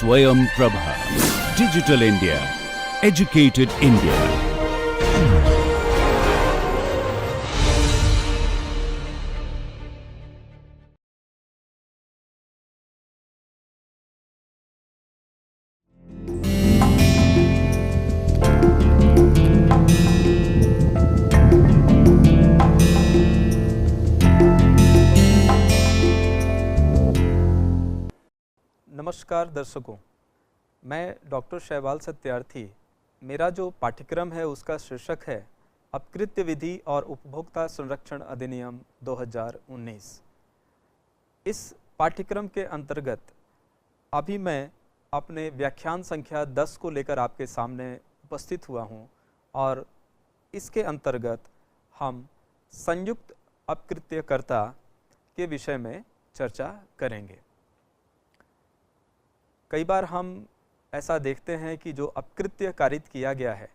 Swayam Prabha. Digital India. Educated India. नमस्कार दर्शकों, मैं डॉक्टर शैवाल सत्यार्थी। मेरा जो पाठ्यक्रम है उसका शीर्षक है अपकृत्य विधि और उपभोक्ता संरक्षण अधिनियम 2019। इस पाठ्यक्रम के अंतर्गत अभी मैं अपने व्याख्यान संख्या 10 को लेकर आपके सामने उपस्थित हुआ हूं और इसके अंतर्गत हम संयुक्त अपकृत्यकर्ता के विषय में चर्चा करेंगे। कई बार हम ऐसा देखते हैं कि जो अपकृत्य कारित किया गया है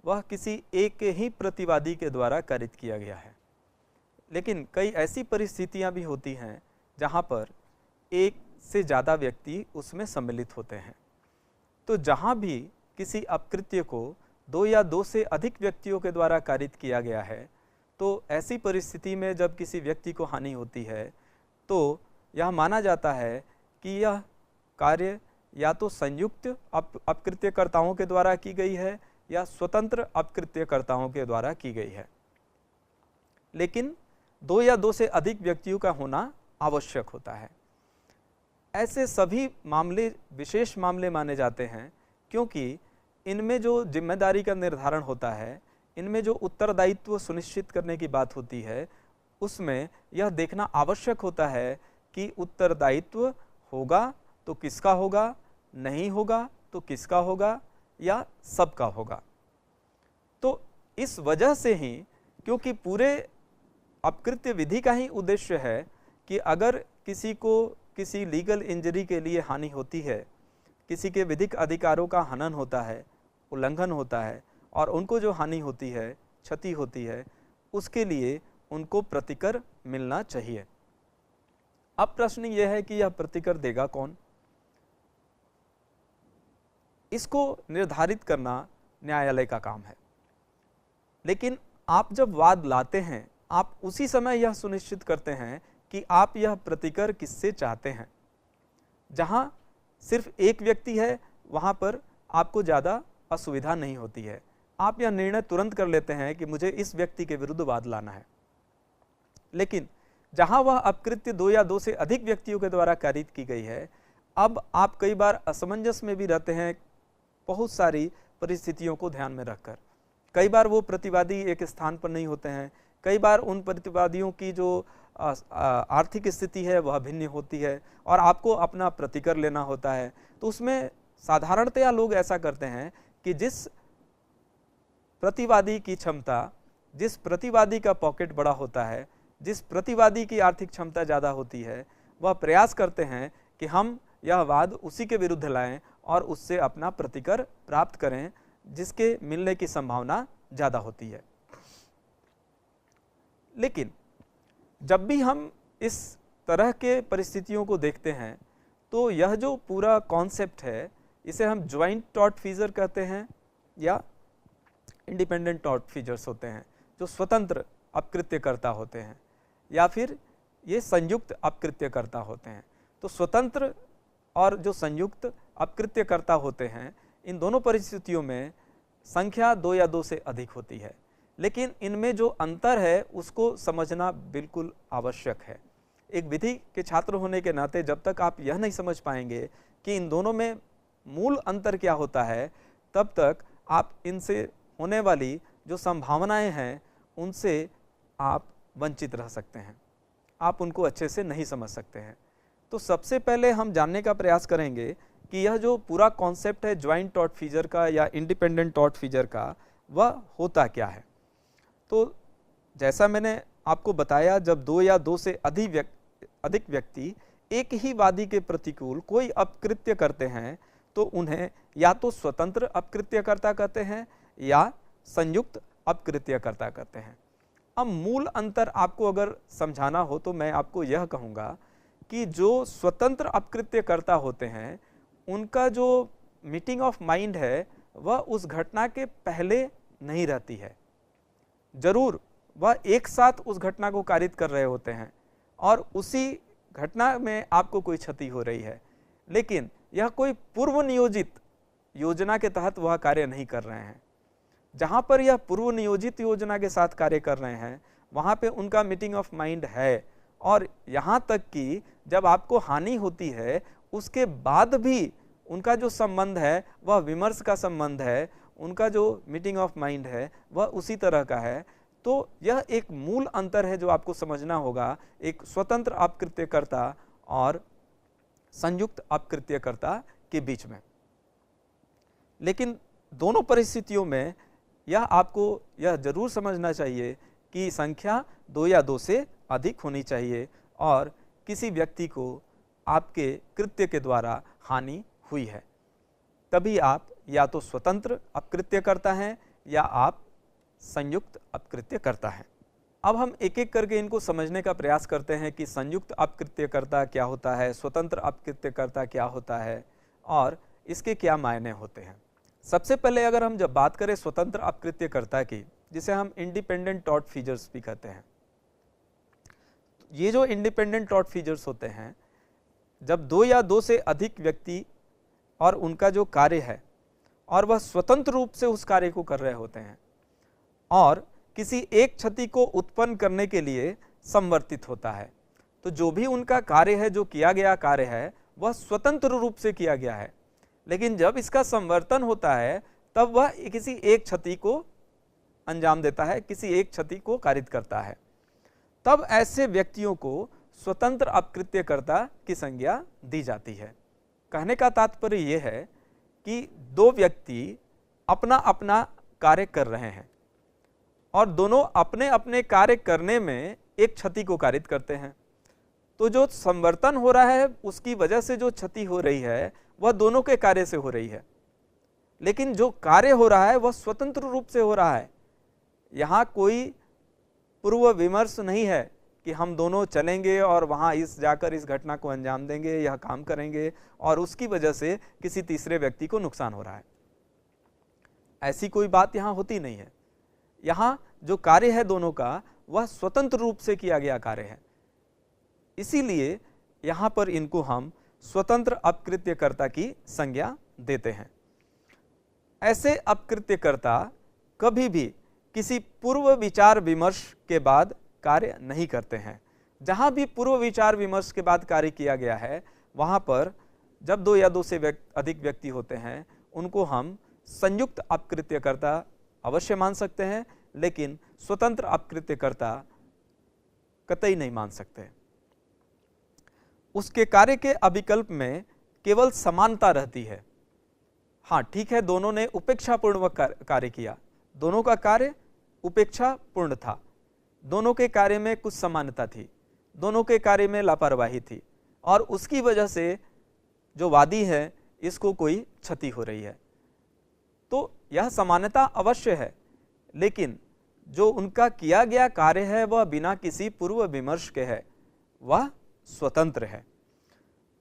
वह किसी एक ही प्रतिवादी के द्वारा कारित किया गया है, लेकिन कई ऐसी परिस्थितियां भी होती हैं जहां पर एक से ज़्यादा व्यक्ति उसमें सम्मिलित होते हैं। तो जहां भी किसी अपकृत्य को दो या दो से अधिक व्यक्तियों के द्वारा कारित किया गया है, तो ऐसी परिस्थिति में जब किसी व्यक्ति को हानि होती है तो यह माना जाता है कि यह कार्य या तो संयुक्त अपकृत्यकर्ताओं के द्वारा की गई है या स्वतंत्र अपकृत्यकर्ताओं के द्वारा की गई है, लेकिन दो या दो से अधिक व्यक्तियों का होना आवश्यक होता है। ऐसे सभी मामले विशेष मामले माने जाते हैं क्योंकि इनमें जो जिम्मेदारी का निर्धारण होता है, इनमें जो उत्तरदायित्व सुनिश्चित करने की बात होती है, उसमें यह देखना आवश्यक होता है कि उत्तरदायित्व होगा तो किसका होगा, नहीं होगा तो किसका होगा या सबका होगा। तो इस वजह से ही, क्योंकि पूरे अपकृत्य विधि का ही उद्देश्य है कि अगर किसी को किसी लीगल इंजरी के लिए हानि होती है, किसी के विधिक अधिकारों का हनन होता है, उल्लंघन होता है और उनको जो हानि होती है, क्षति होती है, उसके लिए उनको प्रतिकर मिलना चाहिए। अब प्रश्न यह है कि यह प्रतिकर देगा कौन? इसको निर्धारित करना न्यायालय का काम है, लेकिन आप जब वाद लाते हैं, आप उसी समय यह सुनिश्चित करते हैं कि आप यह प्रतिकर किससे चाहते हैं। जहां सिर्फ एक व्यक्ति है वहां पर आपको ज़्यादा असुविधा नहीं होती है, आप यह निर्णय तुरंत कर लेते हैं कि मुझे इस व्यक्ति के विरुद्ध वाद लाना है। लेकिन जहां वह अपकृत्य दो या दो से अधिक व्यक्तियों के द्वारा कारित की गई है, अब आप कई बार असमंजस में भी रहते हैं, बहुत सारी परिस्थितियों को ध्यान में रखकर। कई बार वो प्रतिवादी एक स्थान पर नहीं होते हैं, कई बार उन प्रतिवादियों की जो आर्थिक स्थिति है वह भिन्न होती है और आपको अपना प्रतिकर लेना होता है। तो उसमें साधारणतया लोग ऐसा करते हैं कि जिस प्रतिवादी की क्षमता, जिस प्रतिवादी का पॉकेट बड़ा होता है, जिस प्रतिवादी की आर्थिक क्षमता ज़्यादा होती है, वह प्रयास करते हैं कि हम यह वाद उसी के विरुद्ध लाएं और उससे अपना प्रतिकर प्राप्त करें, जिसके मिलने की संभावना ज़्यादा होती है। लेकिन जब भी हम इस तरह के परिस्थितियों को देखते हैं तो यह जो पूरा कॉन्सेप्ट है, इसे हम ज्वाइंट टॉर्टफीजर कहते हैं या इंडिपेंडेंट टॉर्टफीजर्स होते हैं, जो स्वतंत्र अपकृत्यकर्ता होते हैं, या फिर ये संयुक्त अपकृत्यकर्ता होते हैं। तो स्वतंत्र और जो संयुक्त अपकृत्यकर्ता होते हैं, इन दोनों परिस्थितियों में संख्या दो या दो से अधिक होती है, लेकिन इनमें जो अंतर है उसको समझना बिल्कुल आवश्यक है। एक विधि के छात्र होने के नाते जब तक आप यह नहीं समझ पाएंगे कि इन दोनों में मूल अंतर क्या होता है, तब तक आप इनसे होने वाली जो संभावनाएं हैं उनसे आप वंचित रह सकते हैं, आप उनको अच्छे से नहीं समझ सकते हैं। तो सबसे पहले हम जानने का प्रयास करेंगे कि यह जो पूरा कॉन्सेप्ट है ज्वाइंट टॉर्टफीजर का या इंडिपेंडेंट टॉर्टफीजर का, वह होता क्या है। तो जैसा मैंने आपको बताया, जब दो या दो से अधिक व्यक्ति एक ही वादी के प्रतिकूल कोई अपकृत्य करते हैं तो उन्हें या तो स्वतंत्र अपकृत्यकर्ता कहते हैं या संयुक्त अपकृत्यकर्ता कहते हैं। अब मूल अंतर आपको अगर समझाना हो तो मैं आपको यह कहूँगा कि जो स्वतंत्र अपकृत्यकर्ता होते हैं उनका जो मीटिंग ऑफ माइंड है वह उस घटना के पहले नहीं रहती है। जरूर वह एक साथ उस घटना को कारित कर रहे होते हैं और उसी घटना में आपको कोई क्षति हो रही है, लेकिन यह कोई पूर्व नियोजित योजना के तहत वह कार्य नहीं कर रहे हैं। जहां पर यह पूर्व नियोजित योजना के साथ कार्य कर रहे हैं वहां पे उनका मीटिंग ऑफ माइंड है, और यहां तक कि जब आपको हानि होती है उसके बाद भी उनका जो संबंध है वह विमर्श का संबंध है, उनका जो मीटिंग ऑफ माइंड है वह उसी तरह का है। तो यह एक मूल अंतर है जो आपको समझना होगा एक स्वतंत्र अपकृत्यकर्ता और संयुक्त अपकृत्यकर्ता के बीच में। लेकिन दोनों परिस्थितियों में यह आपको यह जरूर समझना चाहिए कि संख्या 2 या 2 से अधिक होनी चाहिए और किसी व्यक्ति को आपके कृत्य के द्वारा हानि हुई है, तभी आप या तो स्वतंत्र अपकृत्यकर्ता हैं या आप संयुक्त अपकृत्यकर्ता हैं। अब हम एक एक करके इनको समझने का प्रयास करते हैं कि संयुक्त अपकृत्यकर्ता क्या होता है, स्वतंत्र अपकृत्यकर्ता क्या होता है और इसके क्या मायने होते हैं। सबसे पहले अगर हम जब बात करें स्वतंत्र अपकृत्यकर्ता की, जिसे हम इंडिपेंडेंट टॉर्ट फीजर्स भी कहते हैं, ये जो इंडिपेंडेंट टॉर्ट फीजर्स होते हैं, जब 2 या 2 से अधिक व्यक्ति और उनका जो कार्य है और वह स्वतंत्र रूप से उस कार्य को कर रहे होते हैं और किसी एक क्षति को उत्पन्न करने के लिए संवर्तित होता है, तो जो भी उनका कार्य है, जो किया गया कार्य है, वह स्वतंत्र रूप से किया गया है। लेकिन जब इसका संवर्तन होता है तब वह किसी एक क्षति को अंजाम देता है, किसी एक क्षति को कारित करता है। तब ऐसे व्यक्तियों को स्वतंत्र अपकृत्यकर्ता की संज्ञा दी जाती है। कहने का तात्पर्य यह है कि 2 व्यक्ति अपना अपना कार्य कर रहे हैं और दोनों अपने अपने कार्य करने में एक क्षति को कारित करते हैं, तो जो संवर्तन हो रहा है उसकी वजह से जो क्षति हो रही है वह दोनों के कार्य से हो रही है, लेकिन जो कार्य हो रहा है वह स्वतंत्र रूप से हो रहा है। यहाँ कोई पूर्व विमर्श नहीं है कि हम दोनों चलेंगे और वहाँ जाकर इस घटना को अंजाम देंगे, यह काम करेंगे और उसकी वजह से किसी तीसरे व्यक्ति को नुकसान हो रहा है। ऐसी कोई बात यहाँ होती नहीं है। यहाँ जो कार्य है दोनों का वह स्वतंत्र रूप से किया गया कार्य है, इसीलिए यहाँ पर इनको हम स्वतंत्र अपकृत्यकर्ता की संज्ञा देते हैं। ऐसे अपकृत्यकर्ता कभी भी किसी पूर्व विचार विमर्श के बाद कार्य नहीं करते हैं। जहां भी पूर्व विचार विमर्श के बाद कार्य किया गया है वहां पर जब 2 या 2 से अधिक व्यक्ति होते हैं उनको हम संयुक्त अपकृत्यकर्ता अवश्य मान सकते हैं, लेकिन स्वतंत्र अपकृत्यकर्ता कतई नहीं मान सकते। उसके कार्य के अविकल्प में केवल समानता रहती है। हाँ ठीक है, दोनों ने उपेक्षापूर्ण कार्य किया, दोनों का कार्य उपेक्षापूर्ण था, दोनों के कार्य में कुछ समानता थी, दोनों के कार्य में लापरवाही थी और उसकी वजह से जो वादी है इसको कोई क्षति हो रही है। तो यह समानता अवश्य है, लेकिन जो उनका किया गया कार्य है वह बिना किसी पूर्व विमर्श के है, वह स्वतंत्र है।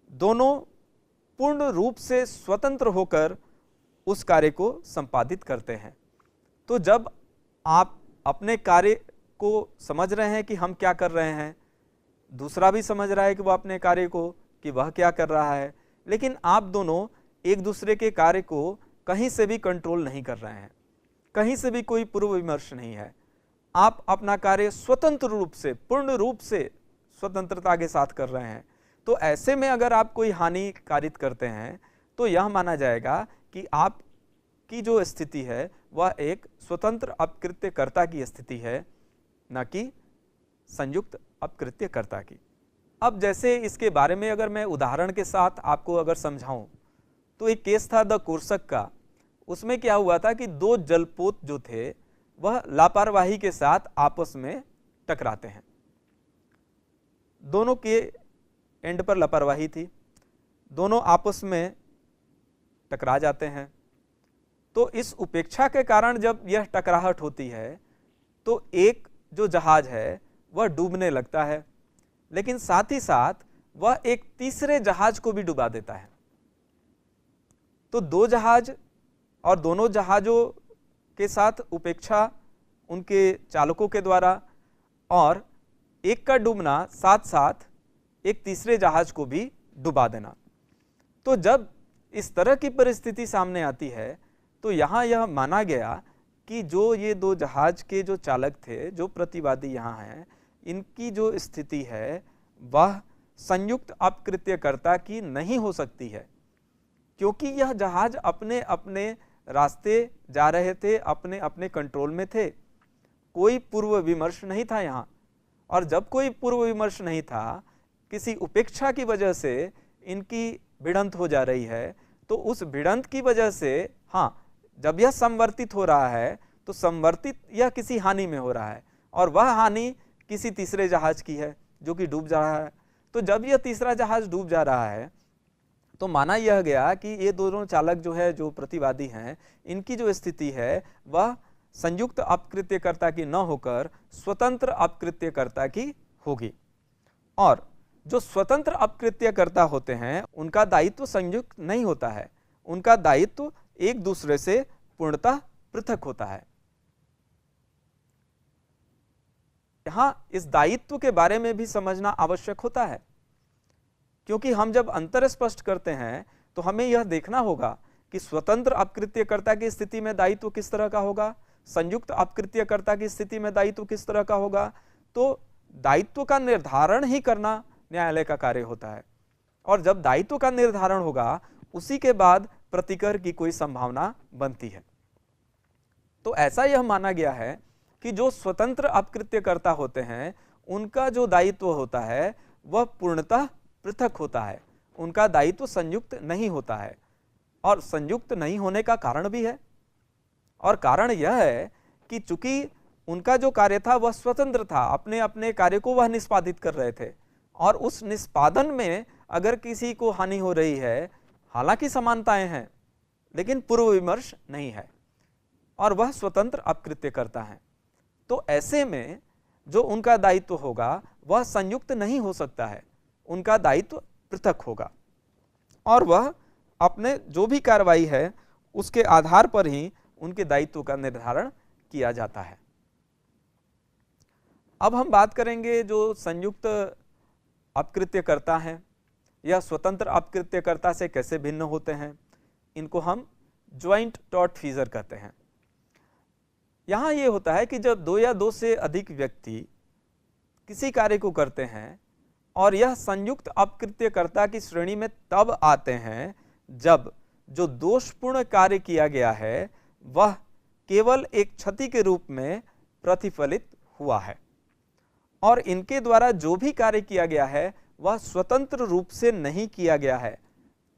दोनों पूर्ण रूप से स्वतंत्र होकर उस कार्य को संपादित करते हैं। तो जब आप अपने कार्य को समझ रहे हैं कि हम क्या कर रहे हैं, दूसरा भी समझ रहा है कि वह अपने कार्य को कि वह क्या कर रहा है, लेकिन आप दोनों एक दूसरे के कार्य को कहीं से भी कंट्रोल नहीं कर रहे हैं, कहीं से भी कोई पूर्व विमर्श नहीं है। आप अपना कार्य स्वतंत्र रूप से, पूर्ण रूप से स्वतंत्रता के साथ कर रहे हैं। तो ऐसे में अगर आप कोई हानि कारित करते हैं तो यह माना जाएगा कि आपकी जो स्थिति है वह एक स्वतंत्र अपकृत्यकर्ता की स्थिति है, न कि संयुक्त अपकृत्यकर्ता की। अब जैसे इसके बारे में अगर मैं उदाहरण के साथ आपको अगर समझाऊं तो एक केस था द कोर्सक का। उसमें क्या हुआ था कि 2 जलपोत जो थे वह लापरवाही के साथ आपस में टकराते हैं। दोनों के एंड पर लापरवाही थी, दोनों आपस में टकरा जाते हैं। तो इस उपेक्षा के कारण जब यह टकराहट होती है तो एक जो जहाज है वह डूबने लगता है, लेकिन साथ ही साथ वह एक तीसरे जहाज को भी डुबा देता है। तो 2 जहाज और दोनों जहाज़ों के साथ उपेक्षा उनके चालकों के द्वारा, और एक का डूबना साथ साथ एक तीसरे जहाज को भी डुबा देना। तो जब इस तरह की परिस्थिति सामने आती है तो यहाँ यह माना गया कि जो ये 2 जहाज के जो चालक थे, जो प्रतिवादी यहाँ हैं, इनकी जो स्थिति है वह संयुक्त अपकृत्यकर्ता की नहीं हो सकती है, क्योंकि यह जहाज अपने अपने रास्ते जा रहे थे, अपने अपने कंट्रोल में थे, कोई पूर्व विमर्श नहीं था यहाँ। और जब कोई पूर्व विमर्श नहीं था, किसी उपेक्षा की वजह से इनकी भिड़ंत हो जा रही है, तो उस भिड़ंत की वजह से हाँ, जब यह संवर्तित हो रहा है तो संवर्तित यह किसी हानि में हो रहा है, और वह हानि किसी तीसरे जहाज की है जो कि डूब जा रहा है। तो जब यह तीसरा जहाज डूब जा रहा है तो माना यह गया कि ये दोनों चालक जो है, जो प्रतिवादी हैं, इनकी जो स्थिति है वह संयुक्त अपकृत्यकर्ता की न होकर स्वतंत्र अपकृत्यकर्ता की होगी। और जो स्वतंत्र अपकृत्यकर्ता होते हैं उनका दायित्व संयुक्त नहीं होता है, उनका दायित्व एक दूसरे से पूर्णतः पृथक होता है। यहां इस दायित्व के बारे में भी समझना आवश्यक होता है, क्योंकि हम जब अंतर स्पष्ट करते हैं तो हमें यह देखना होगा कि स्वतंत्र अपकृत्यकर्ता की स्थिति में दायित्व किस तरह का होगा, संयुक्त अपकृत्यकर्ता की स्थिति में दायित्व किस तरह का होगा। तो दायित्व का निर्धारण ही करना न्यायालय का कार्य होता है, और जब दायित्व का निर्धारण होगा उसी के बाद प्रतिकर की कोई संभावना बनती है। तो ऐसा यह माना गया है कि जो स्वतंत्र अपकृत्यकर्ता होते हैं उनका जो दायित्व होता है वह पूर्णतः पृथक होता है, उनका दायित्व संयुक्त नहीं होता है। और संयुक्त नहीं होने का कारण भी है, और कारण यह है कि चूंकि उनका जो कार्य था वह स्वतंत्र था, अपने अपने कार्य को वह निष्पादित कर रहे थे, और उस निष्पादन में अगर किसी को हानि हो रही है, हालांकि समानताएं हैं लेकिन पूर्व विमर्श नहीं है, और वह स्वतंत्र अपकृत्यकर्ता हैं, तो ऐसे में जो उनका दायित्व होगा वह संयुक्त नहीं हो सकता है, उनका दायित्व पृथक होगा, और वह अपने जो भी कार्रवाई है उसके आधार पर ही उनके दायित्व का निर्धारण किया जाता है। अब हम बात करेंगे जो संयुक्त अपकृत्यकर्ता हैं, यह स्वतंत्र अपकृत्यकर्ता से कैसे भिन्न होते हैं। इनको हम ज्वाइंट टॉर्टफीजर कहते हैं। यहाँ ये होता है कि जब 2 या 2 से अधिक व्यक्ति किसी कार्य को करते हैं, और यह संयुक्त अपकृत्यकर्ता की श्रेणी में तब आते हैं जब जो दोषपूर्ण कार्य किया गया है वह केवल एक क्षति के रूप में प्रतिफलित हुआ है, और इनके द्वारा जो भी कार्य किया गया है वह स्वतंत्र रूप से नहीं किया गया है।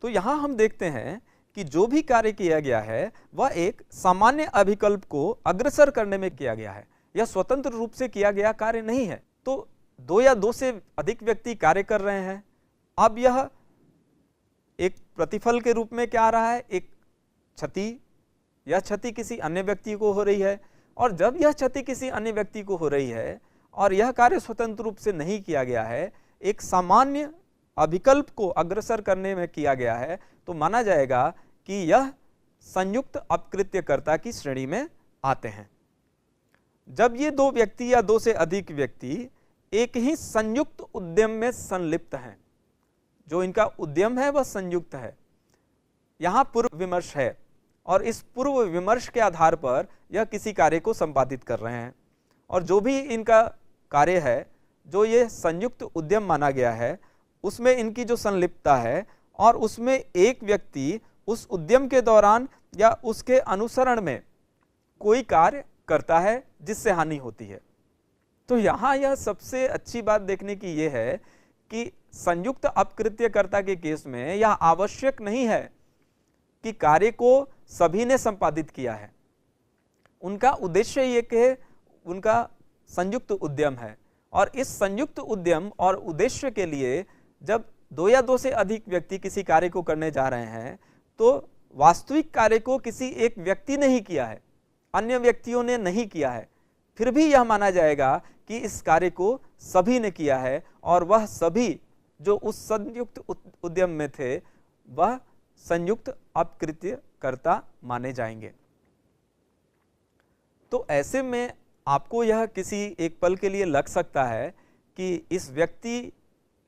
तो यहाँ हम देखते हैं कि जो भी कार्य किया गया है वह एक सामान्य अभिकल्प को अग्रसर करने में किया गया है, यह स्वतंत्र रूप से किया गया कार्य नहीं है। तो 2 या 2 से अधिक व्यक्ति कार्य कर रहे हैं, अब यह एक प्रतिफल के रूप में क्या आ रहा है, एक क्षति, यह क्षति किसी अन्य व्यक्ति को हो रही है, और जब यह क्षति किसी अन्य व्यक्ति को हो रही है और यह कार्य स्वतंत्र रूप से नहीं किया गया है, एक सामान्य अभिकल्प को अग्रसर करने में किया गया है, तो माना जाएगा कि यह संयुक्त अपकृत्यकर्ता की श्रेणी में आते हैं। जब ये 2 व्यक्ति या 2 से अधिक व्यक्ति एक ही संयुक्त उद्यम में संलिप्त हैं, जो इनका उद्यम है वह संयुक्त है, यहाँ पूर्व विमर्श है, और इस पूर्व विमर्श के आधार पर यह किसी कार्य को संपादित कर रहे हैं, और जो भी इनका कार्य है जो ये संयुक्त उद्यम माना गया है उसमें इनकी जो संलिप्तता है, और उसमें एक व्यक्ति उस उद्यम के दौरान या उसके अनुसरण में कोई कार्य करता है जिससे हानि होती है। तो यहाँ यह सबसे अच्छी बात देखने की यह है कि संयुक्त अपकृत्यकर्ता के केस में यह आवश्यक नहीं है कि कार्य को सभी ने संपादित किया है, उनका उद्देश्य ये कि उनका संयुक्त उद्यम है, और इस संयुक्त उद्यम और उद्देश्य के लिए जब 2 या 2 से अधिक व्यक्ति किसी कार्य को करने जा रहे हैं तो वास्तविक कार्य को किसी एक व्यक्ति ने ही किया है, अन्य व्यक्तियों ने नहीं किया है, फिर भी यह माना जाएगा कि इस कार्य को सभी ने किया है, और वह सभी जो उस संयुक्त उद्यम में थे वह संयुक्त अपकृत्यकर्ता माने जाएंगे। तो ऐसे में आपको यह किसी एक पल के लिए लग सकता है कि इस व्यक्ति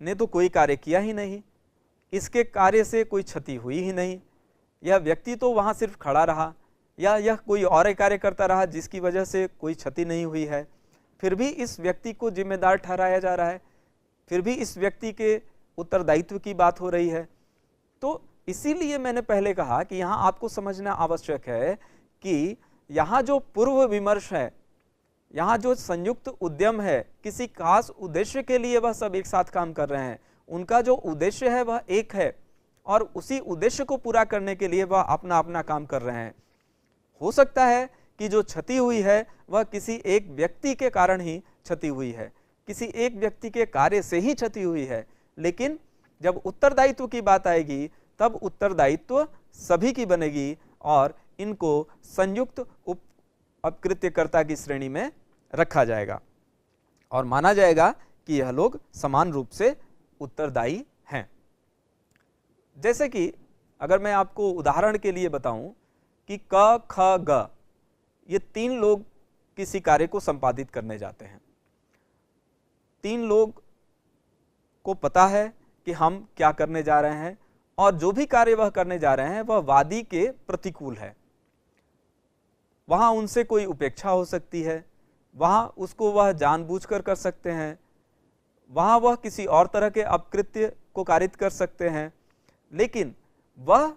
ने तो कोई कार्य किया ही नहीं, इसके कार्य से कोई क्षति हुई ही नहीं, यह व्यक्ति तो वहाँ सिर्फ खड़ा रहा, या यह कोई और एक कार्य करता रहा जिसकी वजह से कोई क्षति नहीं हुई है, फिर भी इस व्यक्ति को जिम्मेदार ठहराया जा रहा है, फिर भी इस व्यक्ति के उत्तरदायित्व की बात हो रही है। तो इसीलिए मैंने पहले कहा कि यहाँ आपको समझना आवश्यक है कि यहाँ जो पूर्व विमर्श है, यहाँ जो संयुक्त उद्यम है, किसी खास उद्देश्य के लिए वह सब एक साथ काम कर रहे हैं, उनका जो उद्देश्य है वह एक है और उसी उद्देश्य को पूरा करने के लिए वह अपना अपना काम कर रहे हैं। हो सकता है कि जो क्षति हुई है वह किसी एक व्यक्ति के कारण ही क्षति हुई है, किसी एक व्यक्ति के कार्य से ही क्षति हुई है, लेकिन जब उत्तरदायित्व की बात आएगी तब उत्तरदायित्व सभी की बनेगी और इनको संयुक्त अपकृत्यकर्ता की श्रेणी में रखा जाएगा और माना जाएगा कि यह लोग समान रूप से उत्तरदायी हैं। जैसे कि अगर मैं आपको उदाहरण के लिए बताऊं कि क ख ग ये 3 लोग किसी कार्य को संपादित करने जाते हैं। 3 लोग को पता है कि हम क्या करने जा रहे हैं और जो भी कार्य वह करने जा रहे हैं वह वादी के प्रतिकूल है। वहाँ उनसे कोई उपेक्षा हो सकती है, वहाँ उसको वह जानबूझकर कर सकते हैं, वहाँ वह किसी और तरह के अपकृत्य को कारित कर सकते हैं, लेकिन वह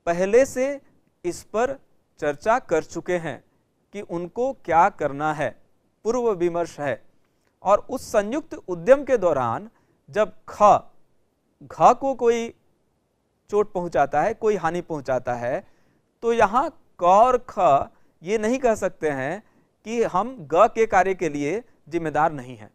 पहले से इस पर चर्चा कर चुके हैं कि उनको क्या करना है, पूर्व विमर्श है। और उस संयुक्त उद्यम के दौरान जब घ को कोई चोट पहुंचाता है, कोई हानि पहुंचाता है, तो यहाँ क और ख ये नहीं कह सकते हैं कि हम ग के कार्य के लिए जिम्मेदार नहीं हैं,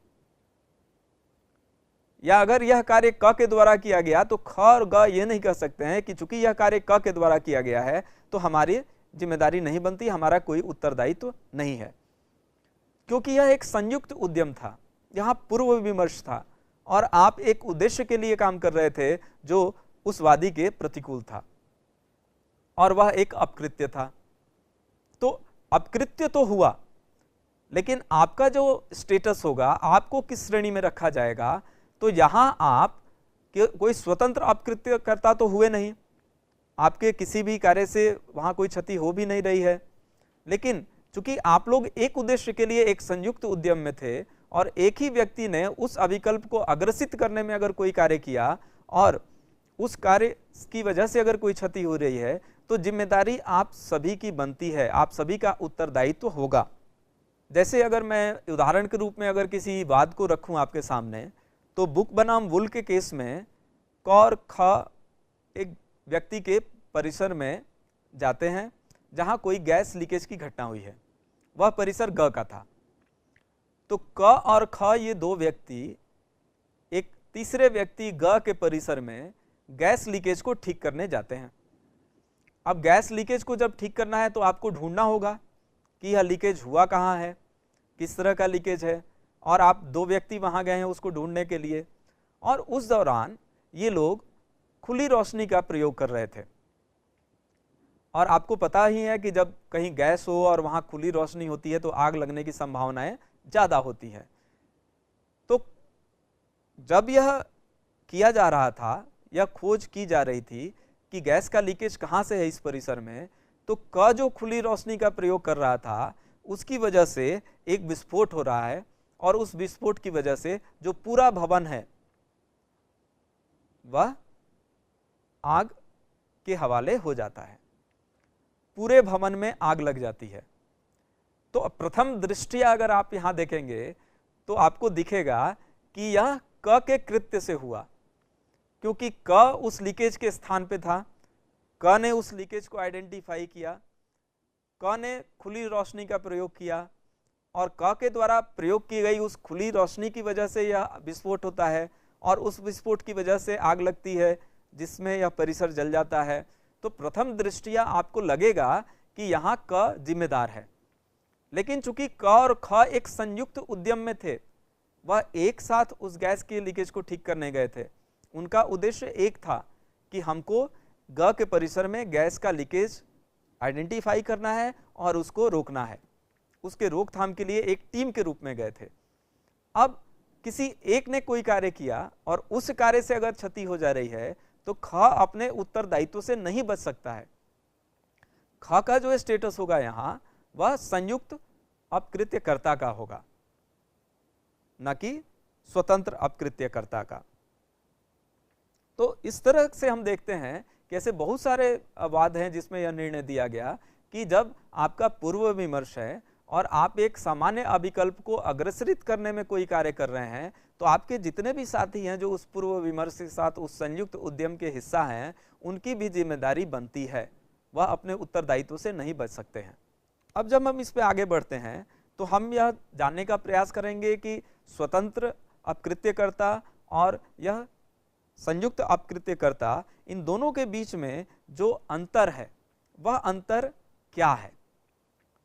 या अगर यह कार्य क के द्वारा किया गया तो ख और ग ये नहीं कह सकते हैं कि चूंकि यह कार्य क के द्वारा किया गया है तो हमारी जिम्मेदारी नहीं बनती, हमारा कोई उत्तरदायित्व नहीं है, क्योंकि यह एक संयुक्त उद्यम था, यहाँ पूर्व विमर्श था और आप एक उद्देश्य के लिए काम कर रहे थे जो उस वादी के प्रतिकूल था और वह एक अपकृत्य था। तो अपकृत्य तो हुआ, लेकिन आपका जो स्टेटस होगा, आपको किस श्रेणी में रखा जाएगा, तो यहाँ आप कोई स्वतंत्र अपकृत्यकर्ता तो हुए नहीं, आपके किसी भी कार्य से वहाँ कोई क्षति हो भी नहीं रही है, लेकिन चूंकि आप लोग एक उद्देश्य के लिए एक संयुक्त उद्यम में थे और एक ही व्यक्ति ने उस अभिकल्प को अग्रसित करने में अगर कोई कार्य किया और उस कार्य की वजह से अगर कोई क्षति हो रही है तो जिम्मेदारी आप सभी की बनती है, आप सभी का उत्तरदायित्व होगा। जैसे अगर मैं उदाहरण के रूप में अगर किसी वाद को रखूं आपके सामने, तो बुक बनाम वुल के केस में क और ख एक व्यक्ति के परिसर में जाते हैं जहां कोई गैस लीकेज की घटना हुई है, वह परिसर ग का था। तो क और ख ये 2 व्यक्ति एक तीसरे व्यक्ति ग के परिसर में गैस लीकेज को ठीक करने जाते हैं। अब गैस लीकेज को जब ठीक करना है तो आपको ढूंढना होगा कि यह लीकेज हुआ कहाँ है, किस तरह का लीकेज है, और आप 2 व्यक्ति वहाँ गए हैं उसको ढूंढने के लिए। और उस दौरान ये लोग खुली रोशनी का प्रयोग कर रहे थे और आपको पता ही है कि जब कहीं गैस हो और वहाँ खुली रोशनी होती है तो आग लगने की संभावनाएं ज़्यादा होती है। तो जब यह किया जा रहा था, यह खोज की जा रही थी कि गैस का लीकेज कहाँ से है इस परिसर में, तो क जो खुली रोशनी का प्रयोग कर रहा था उसकी वजह से एक विस्फोट हो रहा है और उस विस्फोट की वजह से जो पूरा भवन है वह आग के हवाले हो जाता है, पूरे भवन में आग लग जाती है। तो प्रथम दृष्टया अगर आप यहाँ देखेंगे तो आपको दिखेगा कि यह क के कृत्य से हुआ, क्योंकि क उस लीकेज के स्थान पे था, क ने उस लीकेज को आइडेंटिफाई किया, क ने खुली रोशनी का प्रयोग किया और क के द्वारा प्रयोग की गई उस खुली रोशनी की वजह से यह विस्फोट होता है और उस विस्फोट की वजह से आग लगती है जिसमें यह परिसर जल जाता है। तो प्रथम दृष्टया आपको लगेगा कि यहाँ क जिम्मेदार है, लेकिन चूंकि क और ख एक संयुक्त उद्यम में थे, वह एक साथ उस गैस के लीकेज को ठीक करने गए थे, उनका उद्देश्य एक था कि हमको ग के परिसर में गैस का लीकेज आइडेंटिफाई करना है और उसको रोकना है। उसके रोकथाम के लिए एक टीम के रूप में गए थे। अब किसी एक ने कोई कार्य किया और उस कार्य से अगर क्षति हो जा रही है तो ख अपने उत्तरदायित्व से नहीं बच सकता है। ख का जो स्टेटस होगा यहाँ वह संयुक्त अपकृत्यकर्ता का होगा, न कि स्वतंत्र अपकृत्यकर्ता का। तो इस तरह से हम देखते हैं कि ऐसे बहुत सारे वाद हैं जिसमें यह निर्णय दिया गया कि जब आपका पूर्व विमर्श है और आप एक सामान्य अभिकल्प को अग्रसरित करने में कोई कार्य कर रहे हैं तो आपके जितने भी साथी हैं जो उस पूर्व विमर्श के साथ उस संयुक्त उद्यम के हिस्सा हैं, उनकी भी जिम्मेदारी बनती है, वह अपने उत्तरदायित्व से नहीं बच सकते हैं। अब जब हम इस पे आगे बढ़ते हैं तो हम यह जानने का प्रयास करेंगे कि स्वतंत्र अपकृत्यकर्ता और यह संयुक्त अपकृत्यकर्ता, इन दोनों के बीच में जो अंतर है वह अंतर क्या है।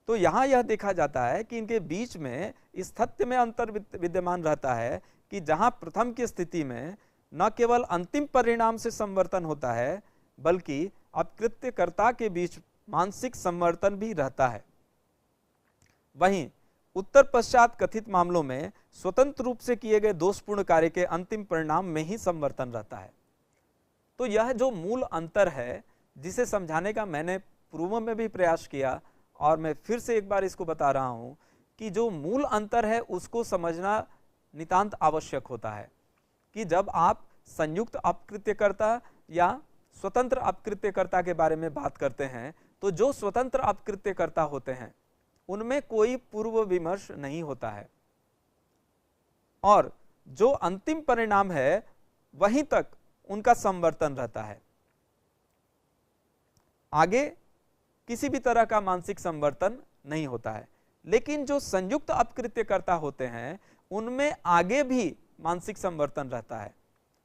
तो यहाँ यह देखा जाता है कि इनके बीच में इस तथ्य में अंतर विद्यमान रहता है कि जहाँ प्रथम की स्थिति में न केवल अंतिम परिणाम से संवर्तन होता है बल्कि अपकृत्यकर्ता के बीच मानसिक संवर्तन भी रहता है, वहीं उत्तर पश्चात कथित मामलों में स्वतंत्र रूप से किए गए दोषपूर्ण कार्य के अंतिम परिणाम में ही संवर्तन रहता है। तो यह जो मूल अंतर है जिसे समझाने का मैंने पूर्व में भी प्रयास किया और मैं फिर से एक बार इसको बता रहा हूं कि जो मूल अंतर है उसको समझना नितांत आवश्यक होता है कि जब आप संयुक्त अपकृत्यकर्ता या स्वतंत्र अपकृत्यकर्ता के बारे में बात करते हैं तो जो स्वतंत्र अपकृत्यकर्ता होते हैं उनमें कोई पूर्व विमर्श नहीं होता है और जो अंतिम परिणाम है वहीं तक उनका संवर्तन रहता है, आगे किसी भी तरह का मानसिक संवर्तन नहीं होता है। लेकिन जो संयुक्त अपकृत्यकर्ता होते हैं उनमें आगे भी मानसिक संवर्तन रहता है,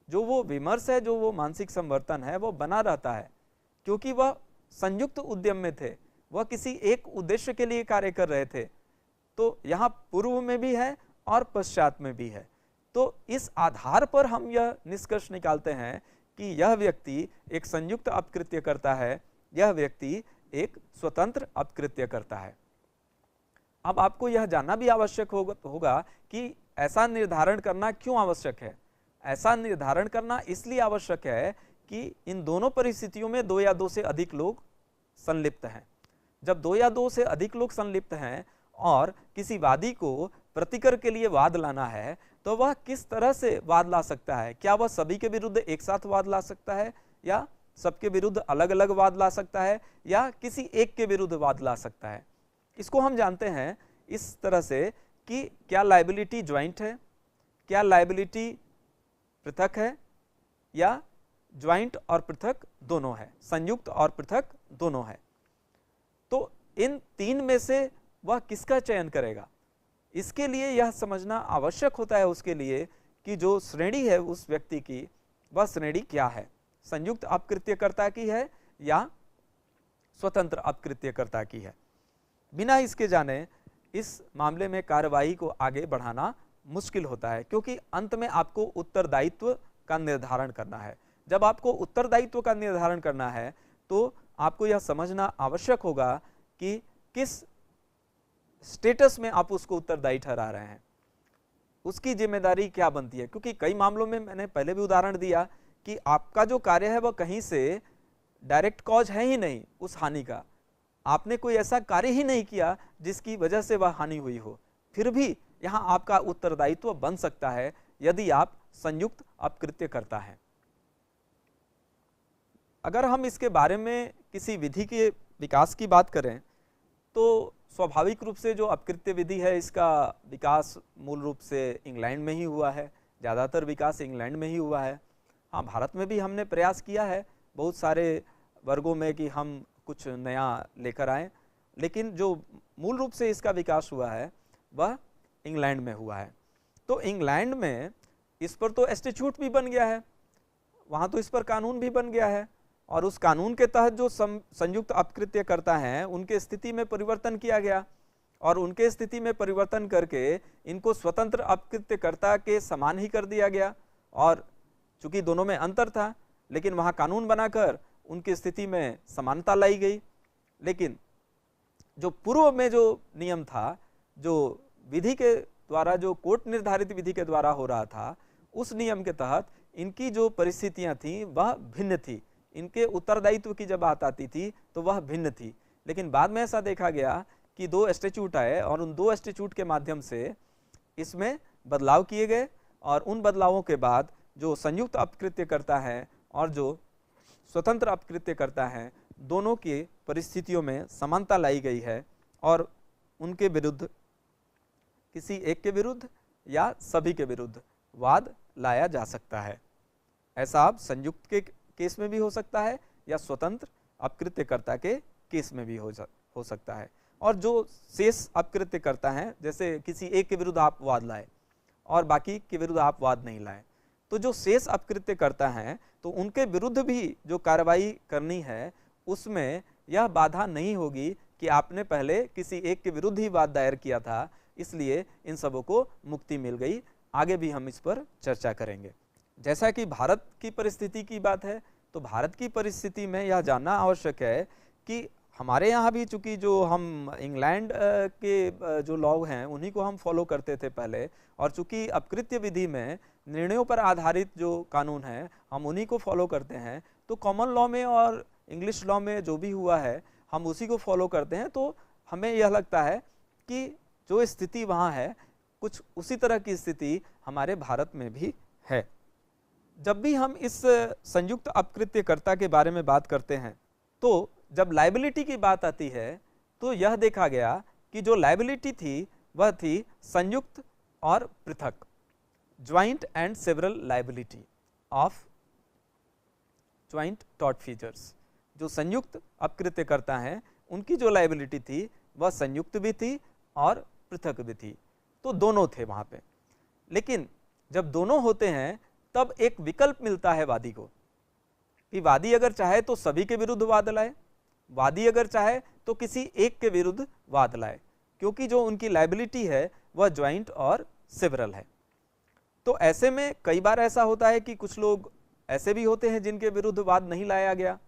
जो वो विमर्श है, जो वो मानसिक संवर्तन है वो बना रहता है क्योंकि वह संयुक्त उद्यम में थे, वह किसी एक उद्देश्य के लिए कार्य कर रहे थे। तो यहाँ पूर्व में भी है और पश्चात में भी है। तो इस आधार पर हम यह निष्कर्ष निकालते हैं कि यह व्यक्ति एक संयुक्त अपकृत्यकर्ता है, यह व्यक्ति एक स्वतंत्र अपकृत्यकर्ता है। अब आपको यह जानना भी आवश्यक होगा कि ऐसा निर्धारण करना क्यों आवश्यक है। ऐसा निर्धारण करना इसलिए आवश्यक है कि इन दोनों परिस्थितियों में दो या दो से अधिक लोग संलिप्त हैं। जब दो या दो से अधिक लोग संलिप्त हैं और किसी वादी को प्रतिकर के लिए वाद लाना है तो वह किस तरह से वाद ला सकता है। क्या वह सभी के विरुद्ध एक साथ वाद ला सकता है या सबके विरुद्ध अलग अलग वाद ला सकता है या किसी एक के विरुद्ध वाद ला सकता है। इसको हम जानते हैं इस तरह से कि क्या लायबिलिटी ज्वाइंट है, क्या लायबिलिटी पृथक है या ज्वाइंट और पृथक दोनों है, संयुक्त और पृथक दोनों है। तो इन तीन में से वह किसका चयन करेगा, इसके लिए यह समझना आवश्यक होता है उसके लिए कि जो श्रेणी है उस व्यक्ति की वह श्रेणी क्या है, संयुक्त अपकृत्यकर्ता की है या स्वतंत्र अपकृत्यकर्ता की है। बिना इसके जाने इस मामले में कार्रवाई को आगे बढ़ाना मुश्किल होता है क्योंकि अंत में आपको उत्तरदायित्व का निर्धारण करना है। जब आपको उत्तरदायित्व का निर्धारण करना है तो आपको यह समझना आवश्यक होगा कि किस स्टेटस में आप उसको उत्तरदायी ठहरा रहे हैं, उसकी जिम्मेदारी क्या बनती है। क्योंकि कई मामलों में मैंने पहले भी उदाहरण दिया कि आपका जो कार्य है वह कहीं से डायरेक्ट कॉज है ही नहीं उस हानि का, आपने कोई ऐसा कार्य ही नहीं किया जिसकी वजह से वह हानि हुई हो, फिर भी यहाँ आपका उत्तरदायित्व बन सकता है यदि आप संयुक्त अपकृत्यकर्ता हैं। अगर हम इसके बारे में किसी विधि के विकास की बात करें तो स्वाभाविक रूप से जो अपकृत्य विधि है इसका विकास मूल रूप से इंग्लैंड में ही हुआ है, ज़्यादातर विकास इंग्लैंड में ही हुआ है। हाँ, भारत में भी हमने प्रयास किया है बहुत सारे वर्गों में कि हम कुछ नया लेकर आएँ, लेकिन जो मूल रूप से इसका विकास हुआ है वह इंग्लैंड में हुआ है। तो इंग्लैंड में इस पर तो एस्टिट्यूट भी बन गया है, वहाँ तो इस पर कानून भी बन गया है और उस कानून के तहत जो संयुक्त अपकृत्यकर्ता हैं उनके स्थिति में परिवर्तन किया गया और उनके स्थिति में परिवर्तन करके इनको स्वतंत्र अपकृत्यकर्ता के समान ही कर दिया गया। और चूंकि दोनों में अंतर था लेकिन वहाँ कानून बनाकर उनकी स्थिति में समानता लाई गई। लेकिन जो पूर्व में जो नियम था, जो विधि के द्वारा, जो कोर्ट निर्धारित विधि के द्वारा हो रहा था, उस नियम के तहत इनकी जो परिस्थितियां थी वह भिन्न थी। इनके उत्तरदायित्व की जब बात आती थी तो वह भिन्न थी। लेकिन बाद में ऐसा देखा गया कि 2 स्टैट्यूट आए और उन 2 स्टैट्यूट के माध्यम से इसमें बदलाव किए गए, और उन बदलावों के बाद जो संयुक्त अपकृत्य करता है और जो स्वतंत्र अपकृत्य करता है, दोनों की परिस्थितियों में समानता लाई गई है और उनके विरुद्ध, किसी एक के विरुद्ध या सभी के विरुद्ध वाद लाया जा सकता है। ऐसा अब संयुक्त के केस में भी हो सकता है या स्वतंत्र अपकृत्यकर्ता के केस में भी हो सकता है। और जो शेष अपकृत्य करता है, जैसे किसी एक के विरुद्ध आप वाद लाए और बाकी के विरुद्ध आप वाद नहीं लाए, तो जो शेष अपकृत्य करता है तो उनके विरुद्ध भी जो कार्रवाई करनी है उसमें यह बाधा नहीं होगी कि आपने पहले किसी एक के विरुद्ध ही वाद दायर किया था, इसलिए इन सबों को मुक्ति मिल गई। आगे भी हम इस पर चर्चा करेंगे। जैसा कि भारत की परिस्थिति की बात है, तो भारत की परिस्थिति में यह जानना आवश्यक है कि हमारे यहाँ भी, चूंकि जो हम इंग्लैंड के जो लॉ हैं उन्हीं को हम फॉलो करते थे पहले, और चूंकि अपकृत्य विधि में निर्णयों पर आधारित जो कानून है हम उन्हीं को फॉलो करते हैं, तो कॉमन लॉ में और इंग्लिश लॉ में जो भी हुआ है हम उसी को फॉलो करते हैं। तो हमें यह लगता है कि जो स्थिति वहाँ है, कुछ उसी तरह की स्थिति हमारे भारत में भी है। जब भी हम इस संयुक्त अपकृत्यकर्ता के बारे में बात करते हैं, तो जब लायबिलिटी की बात आती है तो यह देखा गया कि जो लायबिलिटी थी वह थी संयुक्त और पृथक, joint and several liability of joint tortfeasors. जो संयुक्त अपकृत्यकर्ता हैं उनकी जो लायबिलिटी थी वह संयुक्त भी थी और पृथक भी थी, तो दोनों थे वहाँ पे। लेकिन जब दोनों होते हैं तब एक विकल्प मिलता है वादी को कि वादी अगर चाहे तो सभी के विरुद्ध वाद लाए, वादी अगर चाहे तो किसी एक के विरुद्ध वाद लाए, क्योंकि जो उनकी लायबिलिटी है वह ज्वाइंट और सेवरल है। तो ऐसे में कई बार ऐसा होता है कि कुछ लोग ऐसे भी होते हैं जिनके विरुद्ध वाद नहीं लाया गया,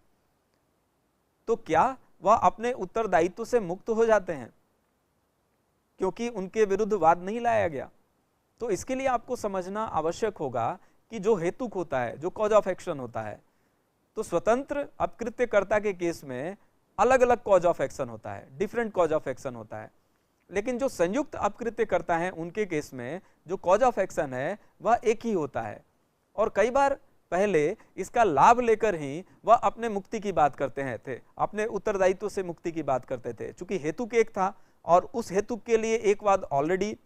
तो क्या वह अपने उत्तरदायित्व से मुक्त हो जाते हैं क्योंकि उनके विरुद्ध वाद नहीं लाया गया? तो इसके लिए आपको समझना आवश्यक होगा कि जो हेतुक होता है, जो कॉज ऑफ एक्शन होता है, तो स्वतंत्र अपकृत्यकर्ता के केस में अलग अलग कॉज ऑफ एक्शन होता है, डिफरेंट कॉज ऑफ एक्शन होता है। लेकिन जो संयुक्त अपकृत्यकर्ता हैं उनके केस में जो कॉज ऑफ एक्शन है वह एक ही होता है, और कई बार पहले इसका लाभ लेकर ही वह अपने मुक्ति की बात करते हैं थे, अपने उत्तरदायित्व से मुक्ति की बात करते थे। चूंकि हेतुक एक था और उस हेतु के लिए एक वाद ऑलरेडी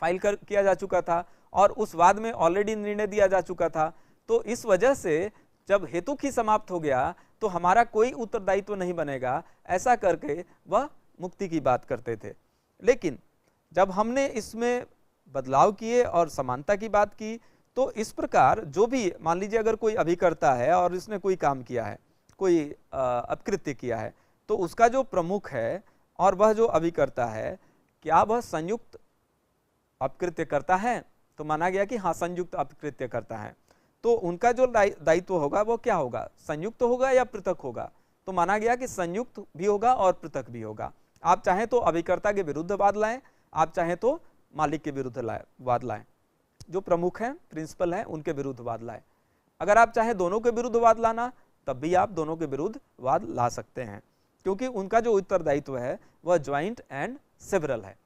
फाइल किया जा चुका था और उस वाद में ऑलरेडी निर्णय दिया जा चुका था, तो इस वजह से जब हेतुक ही समाप्त हो गया तो हमारा कोई उत्तरदायित्व नहीं बनेगा, ऐसा करके वह मुक्ति की बात करते थे। लेकिन जब हमने इसमें बदलाव किए और समानता की बात की, तो इस प्रकार जो भी, मान लीजिए अगर कोई अभिकर्ता है और इसने कोई काम किया है, कोई अपकृत्य किया है, तो उसका जो प्रमुख है और वह जो अभिकर्ता है, क्या वह संयुक्त अपकृत्य करता है? तो माना गया कि हाँ, संयुक्त अपकृत्य करता है। तो उनका जो दायित्व होगा वो क्या होगा, संयुक्त होगा या पृथक होगा? तो माना गया कि संयुक्त भी होगा और पृथक भी होगा। आप चाहें तो अभिकर्ता के विरुद्ध वाद लाएं, आप चाहें तो मालिक के विरुद्ध वाद लाएं, जो प्रमुख हैं, प्रिंसिपल हैं, उनके विरुद्ध वाद लाएं। अगर आप चाहें दोनों के विरुद्ध वाद लाना, तब भी आप दोनों के विरुद्ध वाद ला सकते हैं, क्योंकि उनका जो उत्तरदायित्व है वह ज्वाइंट एंड सेवरल है।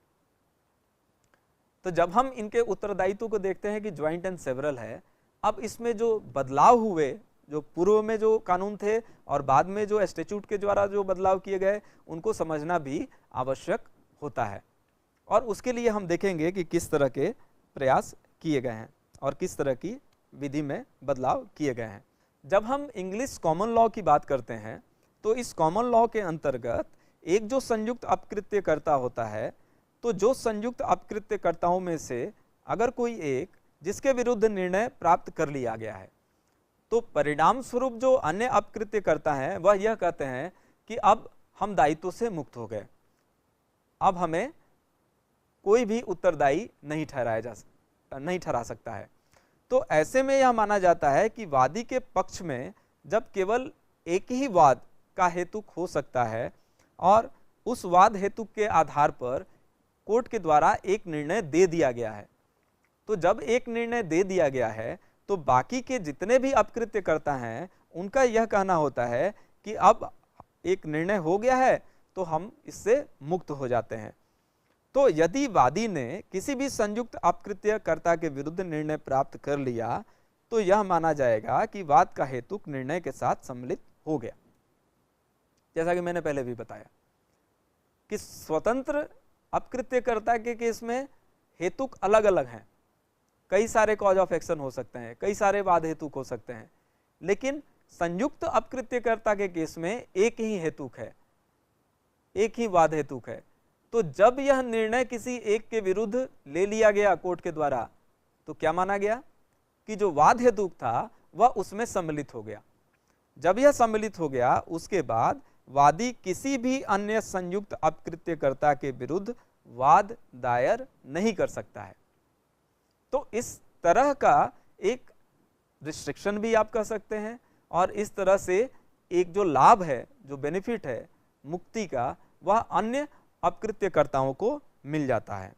तो जब हम इनके उत्तरदायित्व को देखते हैं कि ज्वाइंट एंड सेवरल है, अब इसमें जो बदलाव हुए, जो पूर्व में जो कानून थे और बाद में जो स्टैट्यूट के द्वारा जो बदलाव किए गए, उनको समझना भी आवश्यक होता है। और उसके लिए हम देखेंगे कि किस तरह के प्रयास किए गए हैं और किस तरह की विधि में बदलाव किए गए हैं। जब हम इंग्लिश कॉमन लॉ की बात करते हैं, तो इस कॉमन लॉ के अंतर्गत एक जो संयुक्त अपकृत्यकर्ता होता है, तो जो संयुक्त अपकृत्यकर्ताओं में से अगर कोई एक जिसके विरुद्ध निर्णय प्राप्त कर लिया गया है, तो परिणाम स्वरूप जो अन्य अपकृत्यकर्ता हैं वह यह कहते हैं कि अब हम दायित्व से मुक्त हो गए, अब हमें कोई भी उत्तरदायी नहीं ठहरा सकता है। तो ऐसे में यह माना जाता है कि वादी के पक्ष में जब केवल एक ही वाद का हेतुक हो सकता है और उस वाद हेतुक के आधार पर कोर्ट के द्वारा एक निर्णय दे दिया गया है। तो जब एक निर्णय दे दिया गया है तो बाकी के जितने भी अपकृत्यकर्ता हैं उनका यह कहना होता है कि अब एक निर्णय हो गया है तो हम इससे मुक्त हो जाते हैं। तो यदि वादी ने किसी भी संयुक्त अपकृत्यकर्ता के विरुद्ध निर्णय प्राप्त कर लिया तो यह माना जाएगा कि वाद का हेतुक निर्णय के साथ सम्मिलित हो गया। जैसा कि मैंने पहले भी बताया कि स्वतंत्र अपकृत्यकर्ता के केस में हेतुक अलग अलग हैं, कई सारे कॉज ऑफ एक्शन हो सकते हैं, कई सारे वाद हेतुक हो सकते हैं, लेकिन संयुक्त अपकृत्यकर्ता के केस में एक ही हेतुक है, एक ही वाद हेतुक है। तो जब यह निर्णय किसी एक के विरुद्ध ले लिया गया कोर्ट के द्वारा तो क्या माना गया कि जो वाद हेतुक था वह उसमें सम्मिलित हो गया। जब यह सम्मिलित हो गया उसके बाद वादी किसी भी अन्य संयुक्त अपकृत्यकर्ता के विरुद्ध वाद दायर नहीं कर सकता है। तो इस तरह का एक रिस्ट्रिक्शन भी आप कह सकते हैं और इस तरह से एक जो लाभ है, जो बेनिफिट है मुक्ति का, वह अन्य अपकृत्यकर्ताओं को मिल जाता है।